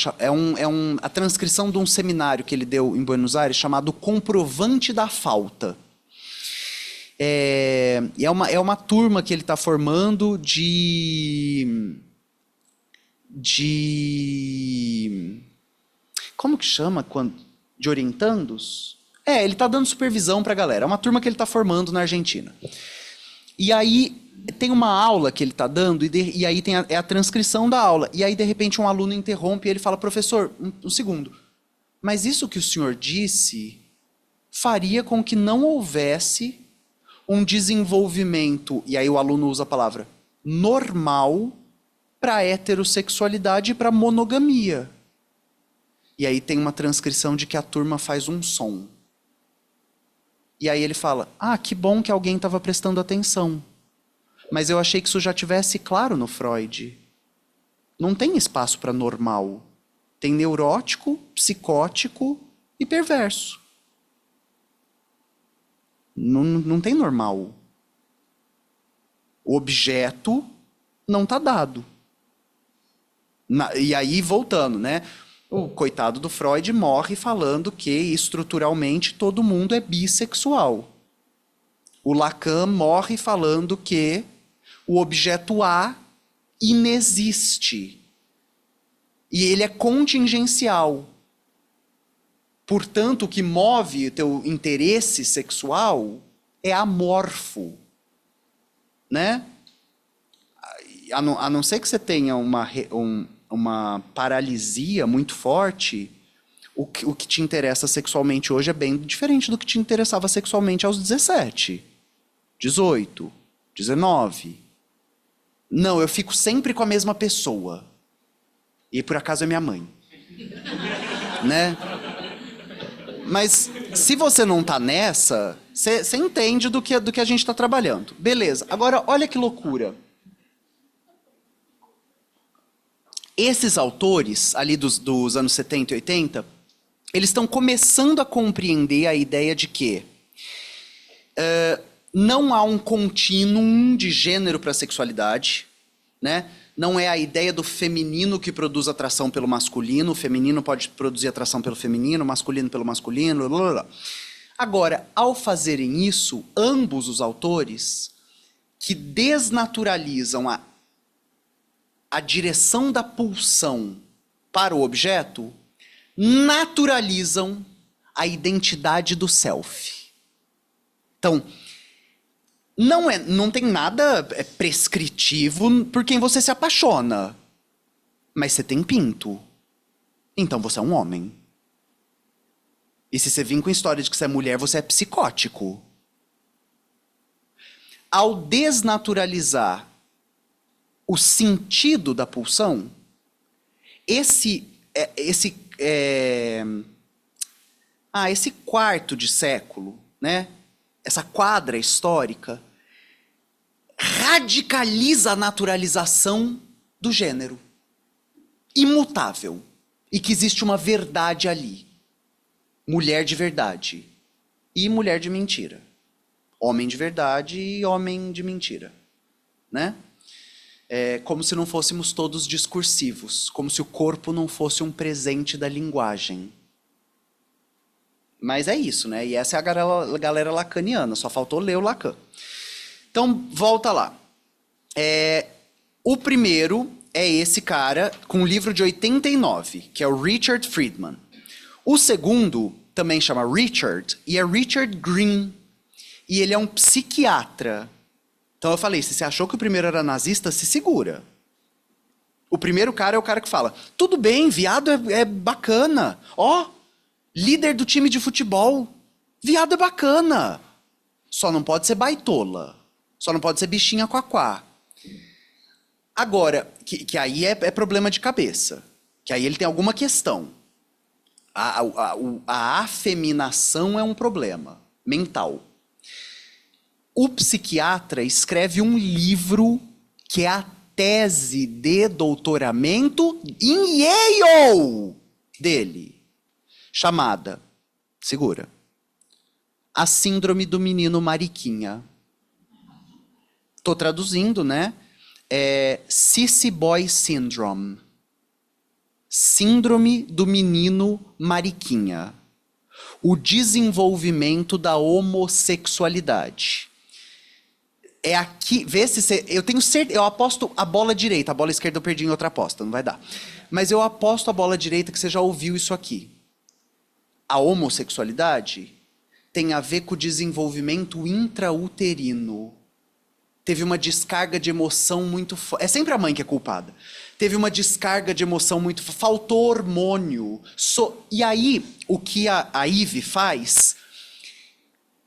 a transcrição de um seminário que ele deu em Buenos Aires, chamado Comprovante da Falta. É uma turma que ele está formando como que chama? De orientandos? Ele está dando supervisão para a galera. É uma turma que ele está formando na Argentina. E aí tem uma aula que ele está dando, e aí é a transcrição da aula. E aí, de repente, um aluno interrompe e ele fala, professor, um segundo, mas isso que o senhor disse faria com que não houvesse um desenvolvimento, e aí o aluno usa a palavra, normal para a heterossexualidade e para a monogamia. E aí tem uma transcrição de que a turma faz um som. E aí ele fala, que bom que alguém estava prestando atenção. Mas eu achei que isso já tivesse claro no Freud. Não tem espaço para normal. Tem neurótico, psicótico e perverso. Não tem normal. O objeto não está dado. E aí, voltando, né? O coitado do Freud morre falando que estruturalmente todo mundo é bissexual. O Lacan morre falando que o objeto A inexiste. E ele é contingencial. Portanto, o que move o teu interesse sexual é amorfo, né? A não ser que você tenha uma paralisia muito forte, o que te interessa sexualmente hoje é bem diferente do que te interessava sexualmente aos 17, 18, 19. Não, eu fico sempre com a mesma pessoa. E por acaso é minha mãe. Né? Mas se você não tá nessa, você entende do que a gente tá trabalhando. Beleza. Agora, olha que loucura. Esses autores, ali dos anos 70 e 80, eles estão começando a compreender a ideia de que não há um contínuo de gênero para a sexualidade, né? Não é a ideia do feminino que produz atração pelo masculino, o feminino pode produzir atração pelo feminino, o masculino pelo masculino, blá, blá, blá. Agora, ao fazerem isso, ambos os autores que desnaturalizam a direção da pulsão para o objeto, naturalizam a identidade do self. Então, não tem nada prescritivo por quem você se apaixona. Mas você tem pinto. Então você é um homem. E se você vir com história de que você é mulher, você é psicótico. Ao desnaturalizar o sentido da pulsão, esse quarto de século, né? Essa quadra histórica, radicaliza a naturalização do gênero. Imutável. E que existe uma verdade ali. Mulher de verdade. E mulher de mentira. Homem de verdade e homem de mentira. Né? É como se não fôssemos todos discursivos. Como se o corpo não fosse um presente da linguagem. Mas é isso, né? E essa é a galera lacaniana. Só faltou ler o Lacan. Então, volta lá. O primeiro é esse cara com um livro de 89, que é o Richard Friedman. O segundo também chama Richard, e é Richard Green. E ele é um psiquiatra. Então eu falei, se você achou que o primeiro era nazista, se segura. O primeiro cara é o cara que fala, tudo bem, viado é bacana. Ó, líder do time de futebol, viado é bacana. Só não pode ser baitola. Só não pode ser bichinha quaquá. Agora, que aí é problema de cabeça. Que aí ele tem alguma questão. A afeminação é um problema mental. O psiquiatra escreve um livro que é a tese de doutoramento em Yale dele. Chamada, segura, A Síndrome do Menino Mariquinha. Tô traduzindo, né? Sissy Boy Syndrome. Síndrome do Menino Mariquinha. O desenvolvimento da homossexualidade. É aqui, vê se você... Eu tenho certeza, eu aposto a bola direita, a bola esquerda eu perdi em outra aposta, não vai dar. Mas eu aposto a bola direita que você já ouviu isso aqui. A homossexualidade tem a ver com o desenvolvimento intrauterino. Teve uma descarga de emoção muito forte. É sempre a mãe que é culpada. Teve uma descarga de emoção muito forte. Faltou hormônio. E aí, o que a Eve faz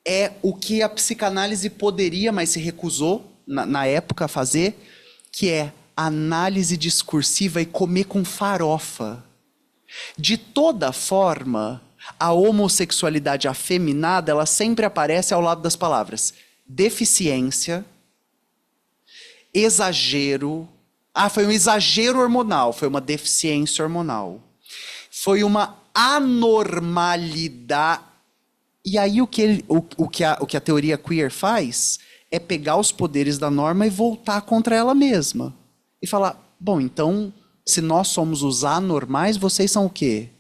é o que a psicanálise poderia, mas se recusou, na época, a fazer, que é análise discursiva e comer com farofa. De toda forma, a homossexualidade afeminada, ela sempre aparece ao lado das palavras deficiência, exagero. Foi um exagero hormonal, foi uma deficiência hormonal. Foi uma anormalidade. E aí o que a teoria queer faz é pegar os poderes da norma e voltar contra ela mesma. E falar, bom, então, se nós somos os anormais, vocês são o quê?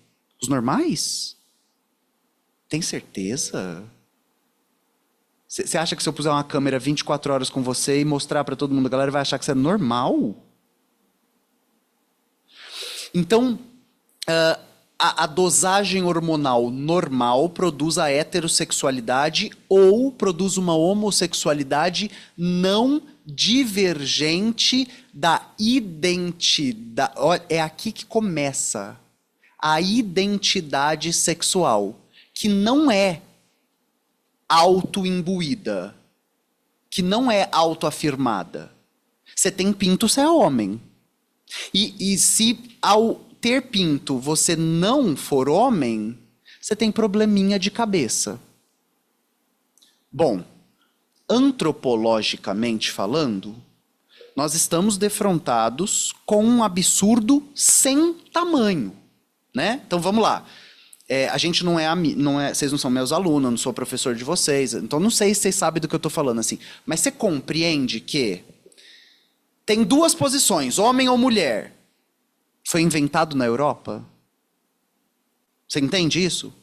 Os normais? Tem certeza? Você acha que se eu puser uma câmera 24 horas com você e mostrar para todo mundo, a galera vai achar que você é normal? Então, a dosagem hormonal normal produz a heterossexualidade ou produz uma homossexualidade não divergente da identidade. É aqui que começa a identidade sexual, que não é autoimbuída, que não é autoafirmada. Você tem pinto, você é homem. E se ao ter pinto você não for homem, você tem probleminha de cabeça. Bom, antropologicamente falando, nós estamos defrontados com um absurdo sem tamanho, né? Então vamos lá. A gente não é, vocês não são meus alunos, eu não sou professor de vocês, então não sei se vocês sabem do que eu estou falando assim. Mas você compreende que tem duas posições, homem ou mulher. Foi inventado na Europa? Você entende isso?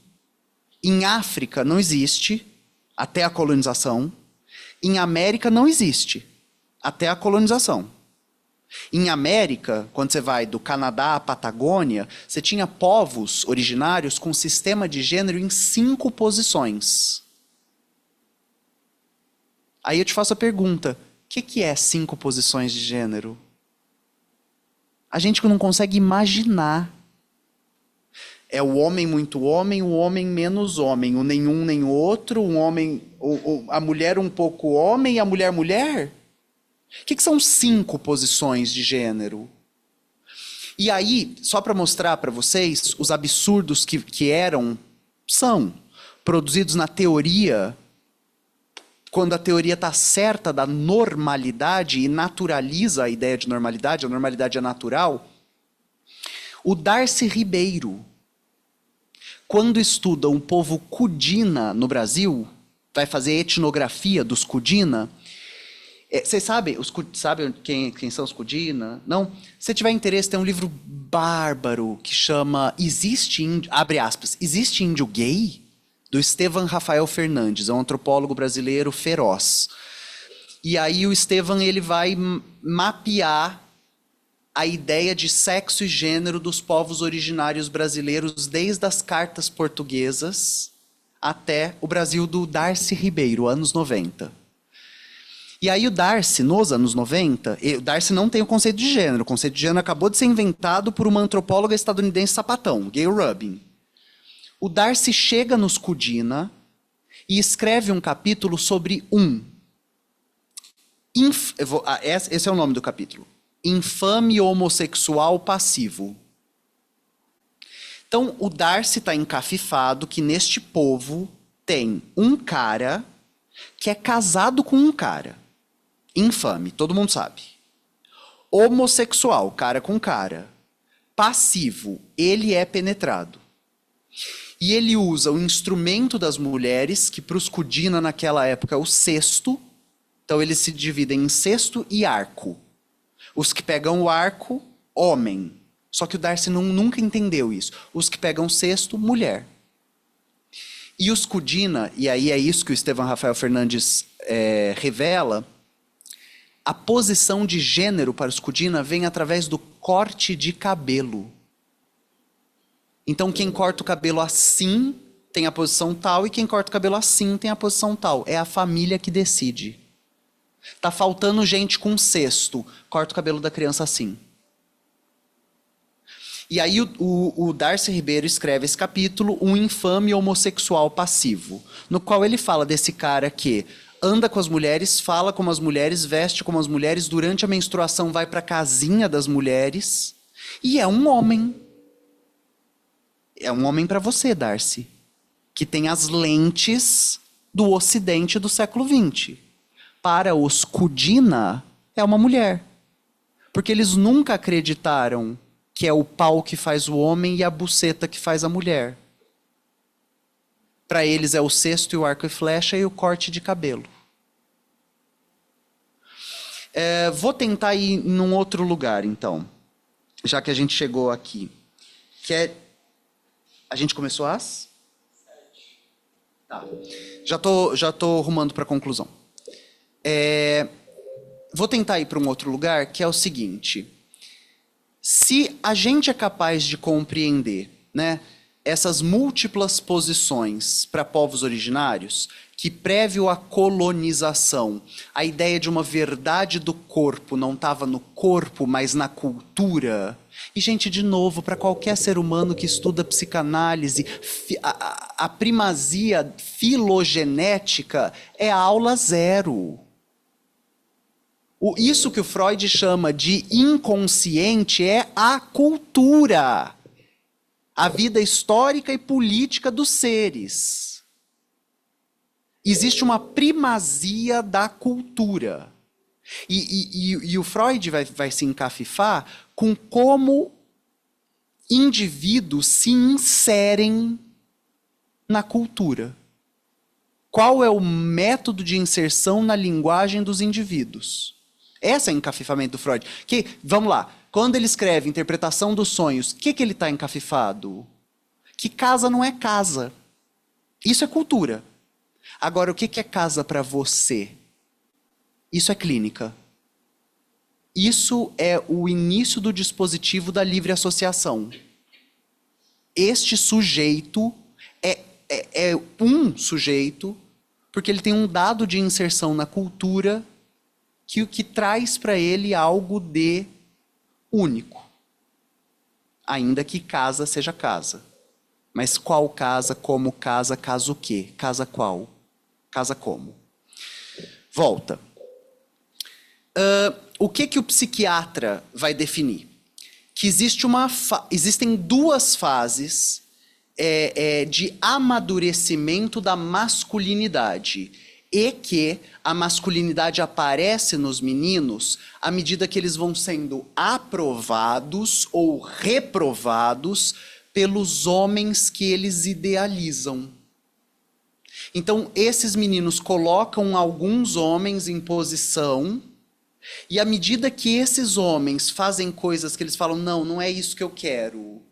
Em África não existe, até a colonização. Em América não existe, até a colonização. Em América, quando você vai do Canadá à Patagônia, você tinha povos originários com sistema de gênero em 5 posições. Aí eu te faço a pergunta, o que é 5 posições de gênero? A gente não consegue imaginar. É o homem muito homem, o homem menos homem, o nenhum nem o outro, um homem, a mulher um pouco homem e a mulher mulher? O que são 5 posições de gênero? E aí, só para mostrar para vocês os absurdos que são produzidos na teoria, quando a teoria está certa da normalidade e naturaliza a ideia de normalidade, a normalidade é natural. O Darcy Ribeiro, quando estuda um povo Kudina no Brasil, vai fazer etnografia dos Kudina. Vocês sabem quem são os Kudina? Não? Se tiver interesse, tem um livro bárbaro que chama abre aspas, Existe Índio Gay? Do Estevan Rafael Fernandes, é um antropólogo brasileiro feroz. E aí o Estevan ele vai mapear a ideia de sexo e gênero dos povos originários brasileiros desde as cartas portuguesas até o Brasil do Darcy Ribeiro, anos 90. E aí o Darcy, nos anos 90, o Darcy não tem o conceito de gênero. O conceito de gênero acabou de ser inventado por uma antropóloga estadunidense sapatão, Gayle Rubin. O Darcy chega nos Kudina e escreve um capítulo sobre esse é o nome do capítulo. Infame homossexual passivo. Então, o Darcy está encafifado que neste povo tem um cara que é casado com um cara. Infame, todo mundo sabe. Homossexual, cara com cara. Passivo, ele é penetrado. E ele usa o instrumento das mulheres, que para os Kudina naquela época é o cesto. Então eles se dividem em cesto e arco. Os que pegam o arco, homem. Só que o Darcy nunca entendeu isso. Os que pegam cesto, mulher. E os Kudina, e aí é isso que o Estevan Rafael Fernandes revela, a posição de gênero para os Kudina vem através do corte de cabelo. Então, quem corta o cabelo assim tem a posição tal, e quem corta o cabelo assim tem a posição tal. É a família que decide. Tá faltando gente com cesto, corta o cabelo da criança assim. E aí o Darcy Ribeiro escreve esse capítulo, Um Infame Homossexual Passivo, no qual ele fala desse cara que anda com as mulheres, fala como as mulheres, veste como as mulheres, durante a menstruação vai para a casinha das mulheres, e é um homem. É um homem para você, Darcy, que tem as lentes do Ocidente do século XX. Para os Kudina, é uma mulher. Porque eles nunca acreditaram que é o pau que faz o homem e a buceta que faz a mulher. Para eles é o cesto e o arco e flecha e o corte de cabelo. Vou tentar ir num outro lugar, então. Já que a gente chegou aqui. A gente começou às 7. Tá. Já tô rumando para a conclusão. Vou tentar ir para um outro lugar, que é o seguinte. Se a gente é capaz de compreender né, essas múltiplas posições para povos originários, que prévio à colonização, a ideia de uma verdade do corpo não estava no corpo, mas na cultura. E, gente, de novo, para qualquer ser humano que estuda psicanálise, a primazia filogenética é a aula zero. Isso que o Freud chama de inconsciente é a cultura. A vida histórica e política dos seres. Existe uma primazia da cultura. E o Freud vai se encafifar com como indivíduos se inserem na cultura. Qual é o método de inserção na linguagem dos indivíduos? Esse é o encafifamento do Freud. Vamos lá. Quando ele escreve Interpretação dos Sonhos, o que ele está encafifado? Que casa não é casa. Isso é cultura. Agora, o que é casa para você? Isso é clínica. Isso é o início do dispositivo da livre associação. Este sujeito é um sujeito, porque ele tem um dado de inserção na cultura que traz para ele algo de único. Ainda que casa seja casa. Mas qual casa, como casa, casa o quê? Casa qual? Casa como? Volta. O que o psiquiatra vai definir? Que existem duas fases de amadurecimento da masculinidade. E que a masculinidade aparece nos meninos à medida que eles vão sendo aprovados ou reprovados pelos homens que eles idealizam. Então, esses meninos colocam alguns homens em posição, e à medida que esses homens fazem coisas que eles falam, não é isso que eu quero,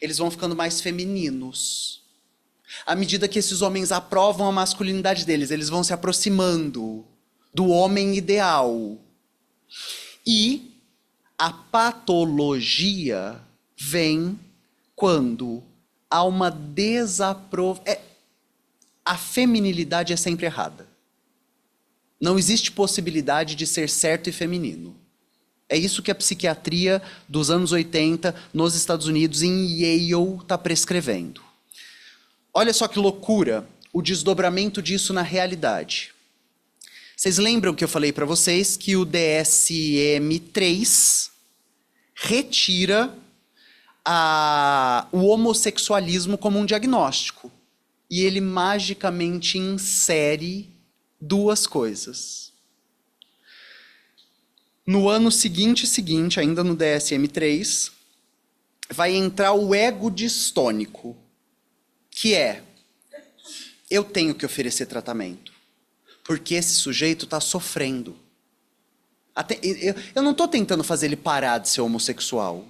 eles vão ficando mais femininos. À medida que esses homens aprovam a masculinidade deles, eles vão se aproximando do homem ideal. E a patologia vem quando há uma desaprovação. A feminilidade é sempre errada. Não existe possibilidade de ser certo e feminino. É isso que a psiquiatria dos anos 80 nos Estados Unidos, em Yale, está prescrevendo. Olha só que loucura o desdobramento disso na realidade. Vocês lembram que eu falei para vocês que o DSM-3 retira o homossexualismo como um diagnóstico. E ele magicamente insere duas coisas. No ano seguinte, ainda no DSM-3, vai entrar o ego distônico, que é, eu tenho que oferecer tratamento, porque esse sujeito está sofrendo. Eu não estou tentando fazer ele parar de ser homossexual,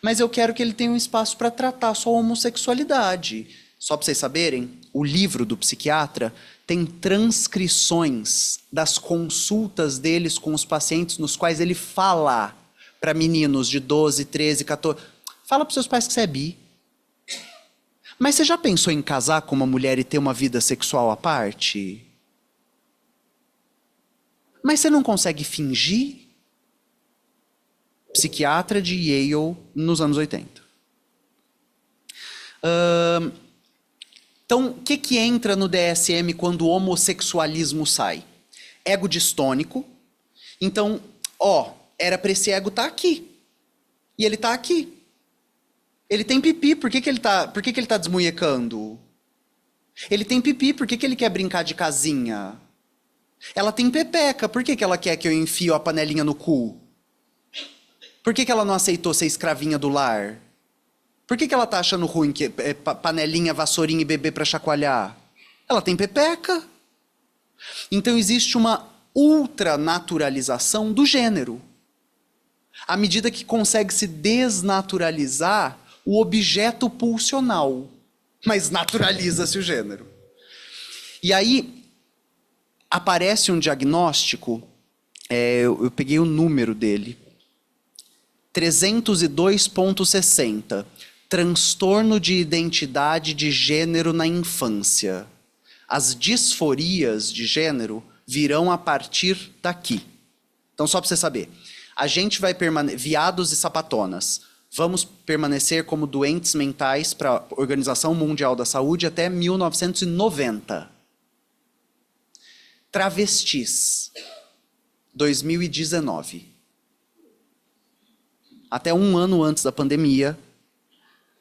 mas eu quero que ele tenha um espaço para tratar a sua homossexualidade. Só para vocês saberem, o livro do psiquiatra tem transcrições das consultas deles com os pacientes, nos quais ele fala para meninos de 12, 13, 14... Fala para seus pais que você é bi. Mas você já pensou em casar com uma mulher e ter uma vida sexual à parte? Mas você não consegue fingir? Psiquiatra de Yale nos anos 80. Então, o que entra no DSM quando o homossexualismo sai? Ego distônico. Então, era para esse ego estar aqui. E ele está aqui. Ele tem pipi, por que ele tá desmunhecando? Ele tem pipi, por que ele quer brincar de casinha? Ela tem pepeca, por que ela quer que eu enfio a panelinha no cu? Por que ela não aceitou ser escravinha do lar? Por que ela tá achando ruim que panelinha, vassourinha e bebê para chacoalhar? Ela tem pepeca. Então existe uma ultranaturalização do gênero. À medida que consegue se desnaturalizar o objeto pulsional, mas naturaliza-se o gênero. E aí aparece um diagnóstico, eu peguei o número dele, 302.60, transtorno de identidade de gênero na infância. As disforias de gênero virão a partir daqui. Então, só para você saber, a gente vai permanecer, viados e sapatonas, vamos permanecer como doentes mentais para a Organização Mundial da Saúde até 1990. Travestis, 2019. Até um ano antes da pandemia,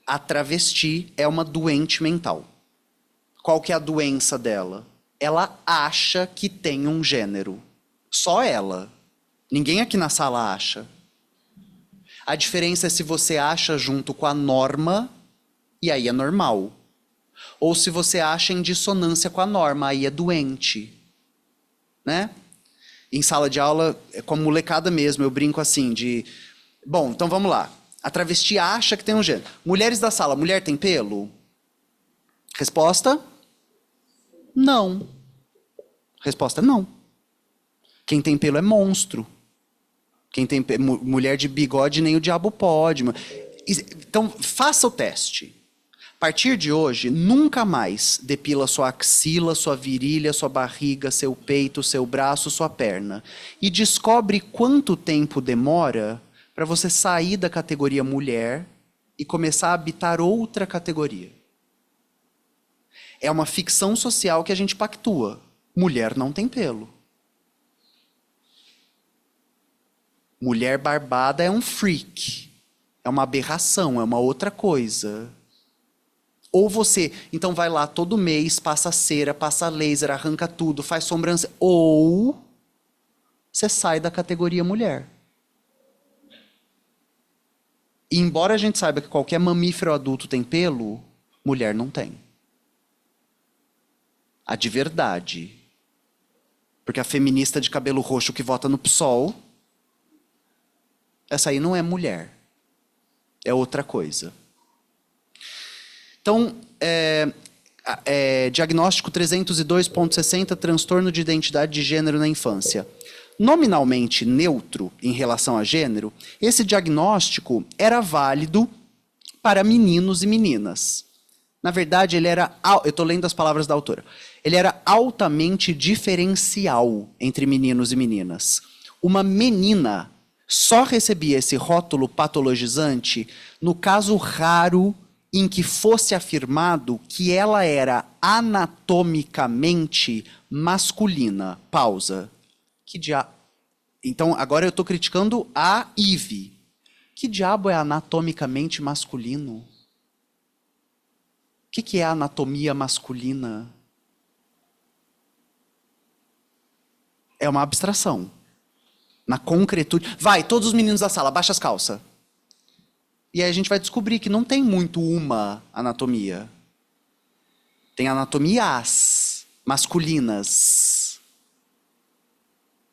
a travesti é uma doente mental. Qual que é a doença dela? Ela acha que tem um gênero. Só ela. Ninguém aqui na sala acha. A diferença é se você acha junto com a norma, e aí é normal. Ou se você acha em dissonância com a norma, aí é doente. Né? Em sala de aula, com a molecada mesmo, eu brinco assim de... Bom, então vamos lá. A travesti acha que tem um gênero. Mulheres da sala, mulher tem pelo? Resposta? Não. Resposta, não. Quem tem pelo é monstro. Quem tem mulher de bigode nem o diabo pode. Então, faça o teste. A partir de hoje, nunca mais depila sua axila, sua virilha, sua barriga, seu peito, seu braço, sua perna. E descobre quanto tempo demora para você sair da categoria mulher e começar a habitar outra categoria. É uma ficção social que a gente pactua. Mulher não tem pelo. Mulher barbada é um freak. É uma aberração, é uma outra coisa. Ou você, então vai lá todo mês, passa cera, passa laser, arranca tudo, faz sobrancelha. Ou você sai da categoria mulher. E embora a gente saiba que qualquer mamífero adulto tem pelo, mulher não tem. A de verdade. Porque a feminista de cabelo roxo que vota no PSOL, essa aí não é mulher. É outra coisa. Então, diagnóstico 302.60, transtorno de identidade de gênero na infância. Nominalmente neutro em relação a gênero, esse diagnóstico era válido para meninos e meninas. Na verdade, ele era, eu estou lendo as palavras da autora, ele era altamente diferencial entre meninos e meninas. Uma menina só recebia esse rótulo patologizante no caso raro em que fosse afirmado que ela era anatomicamente masculina. Pausa. Então, agora eu estou criticando a Ivy. Que diabo é anatomicamente masculino? O que é anatomia masculina? É uma abstração. Na concretude. Vai, todos os meninos da sala, baixa as calças. E aí a gente vai descobrir que não tem muito uma anatomia. Tem anatomias masculinas.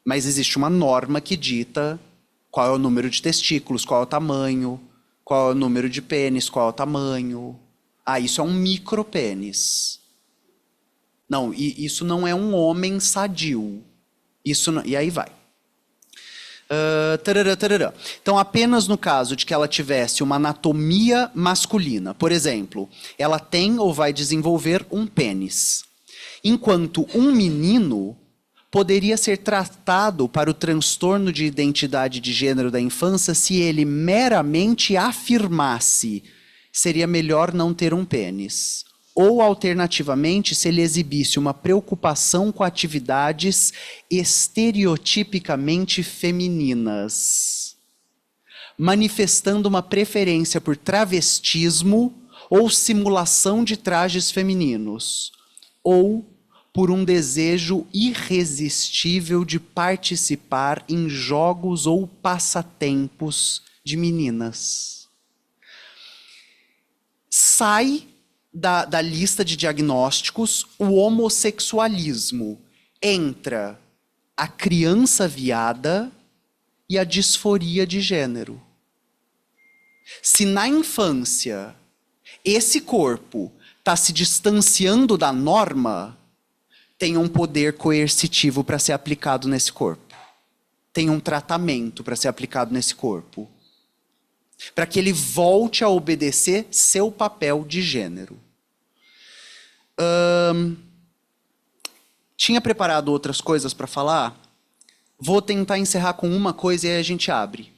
Mas existe uma norma que dita qual é o número de testículos, qual é o tamanho, qual é o número de pênis, qual é o tamanho. Ah, isso é um micropênis. Não, isso não é um homem sadio. Isso não, e aí vai. Tarará. Então, apenas no caso de que ela tivesse uma anatomia masculina, por exemplo, ela tem ou vai desenvolver um pênis. Enquanto um menino poderia ser tratado para o transtorno de identidade de gênero da infância se ele meramente afirmasse seria melhor não ter um pênis. Ou, alternativamente, se ele exibisse uma preocupação com atividades estereotipicamente femininas, manifestando uma preferência por travestismo ou simulação de trajes femininos, ou por um desejo irresistível de participar em jogos ou passatempos de meninas. Sai da lista de diagnósticos o homossexualismo. Entra a criança viada e a disforia de gênero. Se na infância esse corpo está se distanciando da norma, tem um poder coercitivo para ser aplicado nesse corpo. Tem um tratamento para ser aplicado nesse corpo. para que ele volte a obedecer seu papel de gênero. Tinha preparado outras coisas para falar? Vou tentar encerrar com uma coisa e aí a gente abre.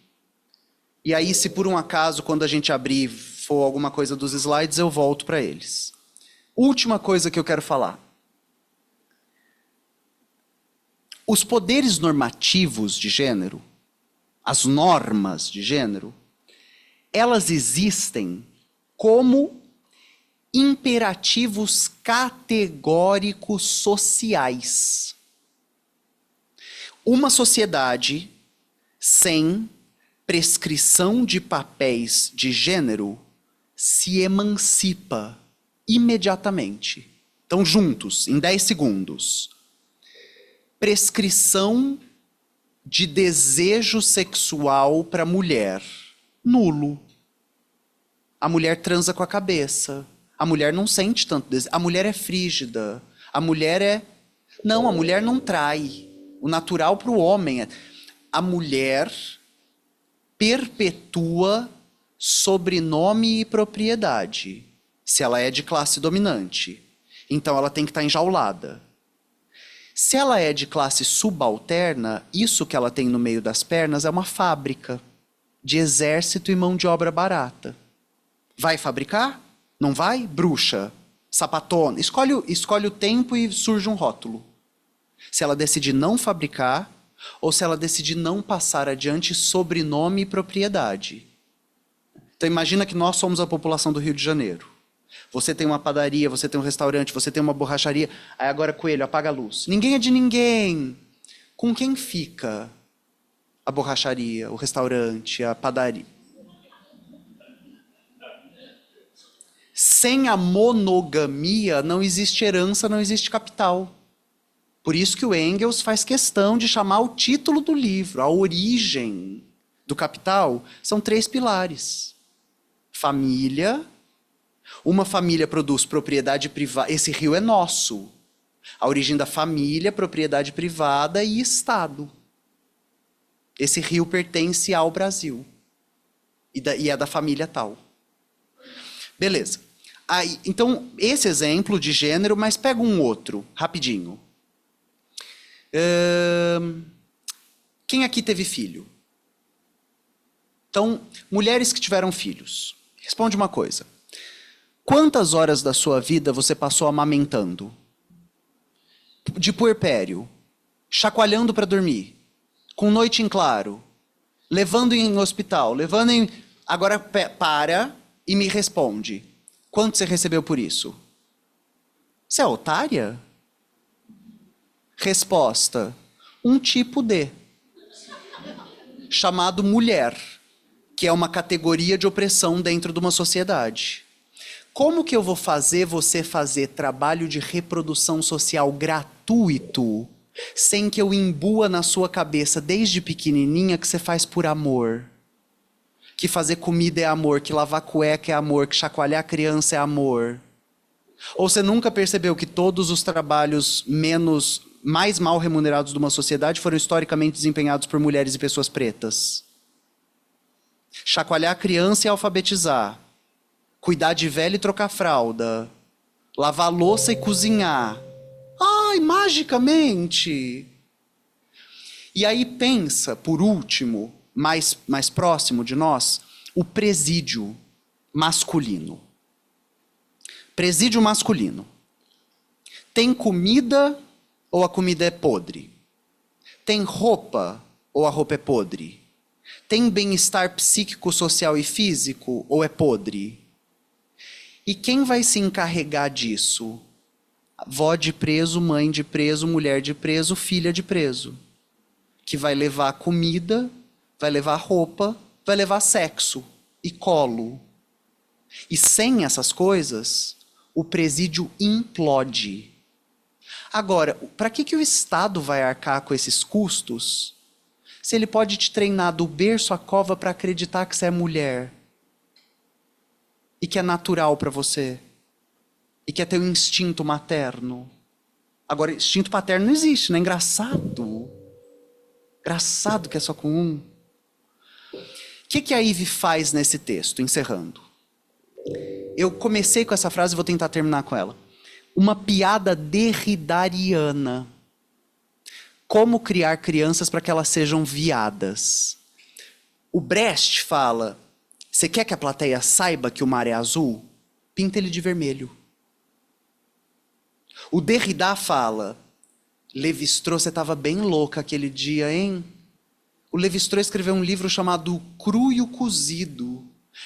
E aí, se por um acaso, quando a gente abrir, for alguma coisa dos slides, eu volto para eles. Última coisa que eu quero falar. Os poderes normativos de gênero, as normas de gênero, elas existem como imperativos categóricos sociais. Uma sociedade sem prescrição de papéis de gênero se emancipa imediatamente. Então, juntos, em 10 segundos. Prescrição de desejo sexual para mulher. Nulo. A mulher transa com a cabeça. A mulher não sente tanto desejo. A mulher é frígida. A mulher é... Não, a mulher não trai. O natural para o homem é... A mulher perpetua sobrenome e propriedade, se ela é de classe dominante. Então ela tem que estar enjaulada. Se ela é de classe subalterna, isso que ela tem no meio das pernas é uma fábrica de exército e mão de obra barata. Vai fabricar? Não vai? Bruxa, sapatona. Escolhe o tempo e surge um rótulo. Se ela decidir não fabricar, ou se ela decidir não passar adiante sobrenome e propriedade. Então imagina que nós somos a população do Rio de Janeiro. Você tem uma padaria, você tem um restaurante, você tem uma borracharia. Aí agora, Coelho, apaga a luz. Ninguém é de ninguém. Com quem fica a borracharia, o restaurante, a padaria? Sem a monogamia não existe herança, não existe capital. Por isso que o Engels faz questão de chamar o título do livro, a origem do capital, são 3 pilares. Família. Uma família produz propriedade privada. Esse rio é nosso. A origem da família, propriedade privada e Estado. Esse rio pertence ao Brasil. E é da família tal. Beleza. Aí, então, esse exemplo de gênero, mas pega um outro, rapidinho. Quem aqui teve filho? Então, mulheres que tiveram filhos. Responde uma coisa. Quantas horas da sua vida você passou amamentando? De puerpério, chacoalhando para dormir, com noite em claro, levando em hospital, levando em... Agora para e me responde. Quanto você recebeu por isso? Você é otária? Resposta. Um tipo de. Chamado mulher, que é uma categoria de opressão dentro de uma sociedade. Como que eu vou fazer você fazer trabalho de reprodução social gratuito, sem que eu imbua na sua cabeça desde pequenininha que você faz por amor? Que fazer comida é amor, que lavar cueca é amor, que chacoalhar a criança é amor? Ou você nunca percebeu que todos os trabalhos mais mal remunerados de uma sociedade foram historicamente desempenhados por mulheres e pessoas pretas? Chacoalhar a criança e alfabetizar. Cuidar de velho e trocar fralda. Lavar louça e cozinhar. Ai, magicamente! E aí pensa, por último, mais próximo de nós, o presídio masculino. Presídio masculino. Tem comida ou a comida é podre? Tem roupa ou a roupa é podre? Tem bem-estar psíquico, social e físico ou é podre? E quem vai se encarregar disso? Avó de preso, mãe de preso, mulher de preso, filha de preso. Que vai levar comida, vai levar roupa, vai levar sexo e colo. E sem essas coisas, o presídio implode. Agora, para que o Estado vai arcar com esses custos, se ele pode te treinar do berço à cova para acreditar que você é mulher? E que é natural para você? E que é teu instinto materno? Agora, instinto paterno não existe, não é engraçado? Engraçado que é só com um. que a Eve faz nesse texto, encerrando? Eu comecei com essa frase e vou tentar terminar com ela. Uma piada derridariana. Como criar crianças para que elas sejam viadas. O Brecht fala, você quer que a plateia saiba que o mar é azul? Pinta ele de vermelho. O Derrida fala, Lévi-Strauss, você estava bem louca aquele dia, hein? O Lévi-Strauss escreveu um livro chamado O Cru e o Cozido.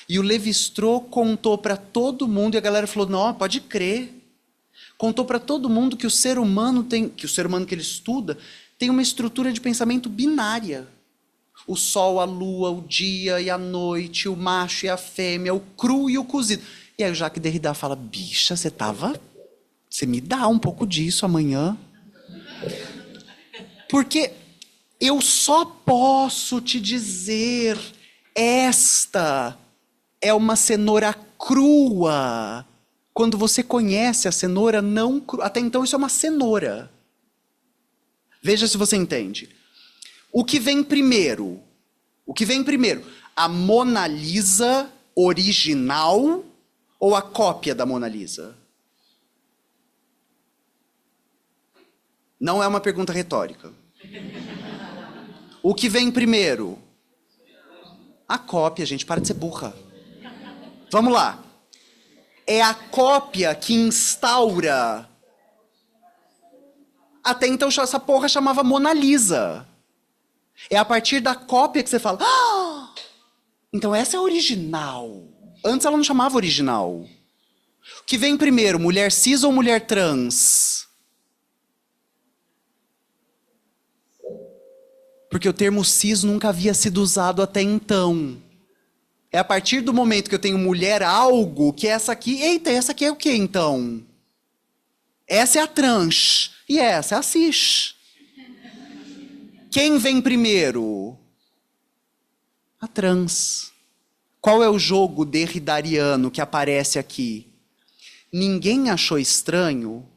E o Lévi-Strauss contou para todo mundo, e a galera falou, não, pode crer. Contou para todo mundo que o ser humano que ele estuda, tem uma estrutura de pensamento binária. O sol, a lua, o dia e a noite, o macho e a fêmea, o cru e o cozido. E aí o Jacques Derrida fala, bicha, você me dá um pouco disso amanhã? Porque eu só posso te dizer, esta é uma cenoura crua. Quando você conhece a cenoura não crua, até então isso é uma cenoura. Veja se você entende. O que vem primeiro? A Mona Lisa original ou a cópia da Mona Lisa? Não é uma pergunta retórica. O que vem primeiro? A cópia, gente, para de ser burra. Vamos lá. É a cópia que instaura. Até então essa porra chamava Mona Lisa. É a partir da cópia que você fala, ah, então essa é a original. Antes ela não chamava original. O que vem primeiro, mulher cis ou mulher trans? Porque o termo cis nunca havia sido usado até então. É a partir do momento que eu tenho mulher algo, que essa aqui... Eita, essa aqui é o quê, então? Essa é a trans. E essa é a cis. Quem vem primeiro? A trans. Qual é o jogo derridariano que aparece aqui? Ninguém achou estranho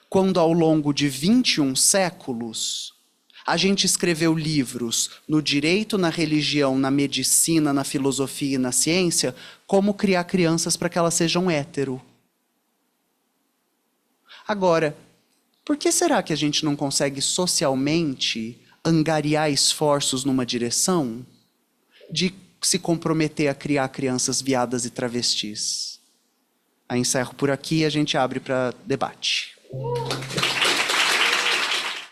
quando, ao longo de 21 séculos... A gente escreveu livros no direito, na religião, na medicina, na filosofia e na ciência, como criar crianças para que elas sejam hétero. Agora, por que será que a gente não consegue socialmente angariar esforços numa direção de se comprometer a criar crianças viadas e travestis? Aí encerro por aqui e a gente abre para debate.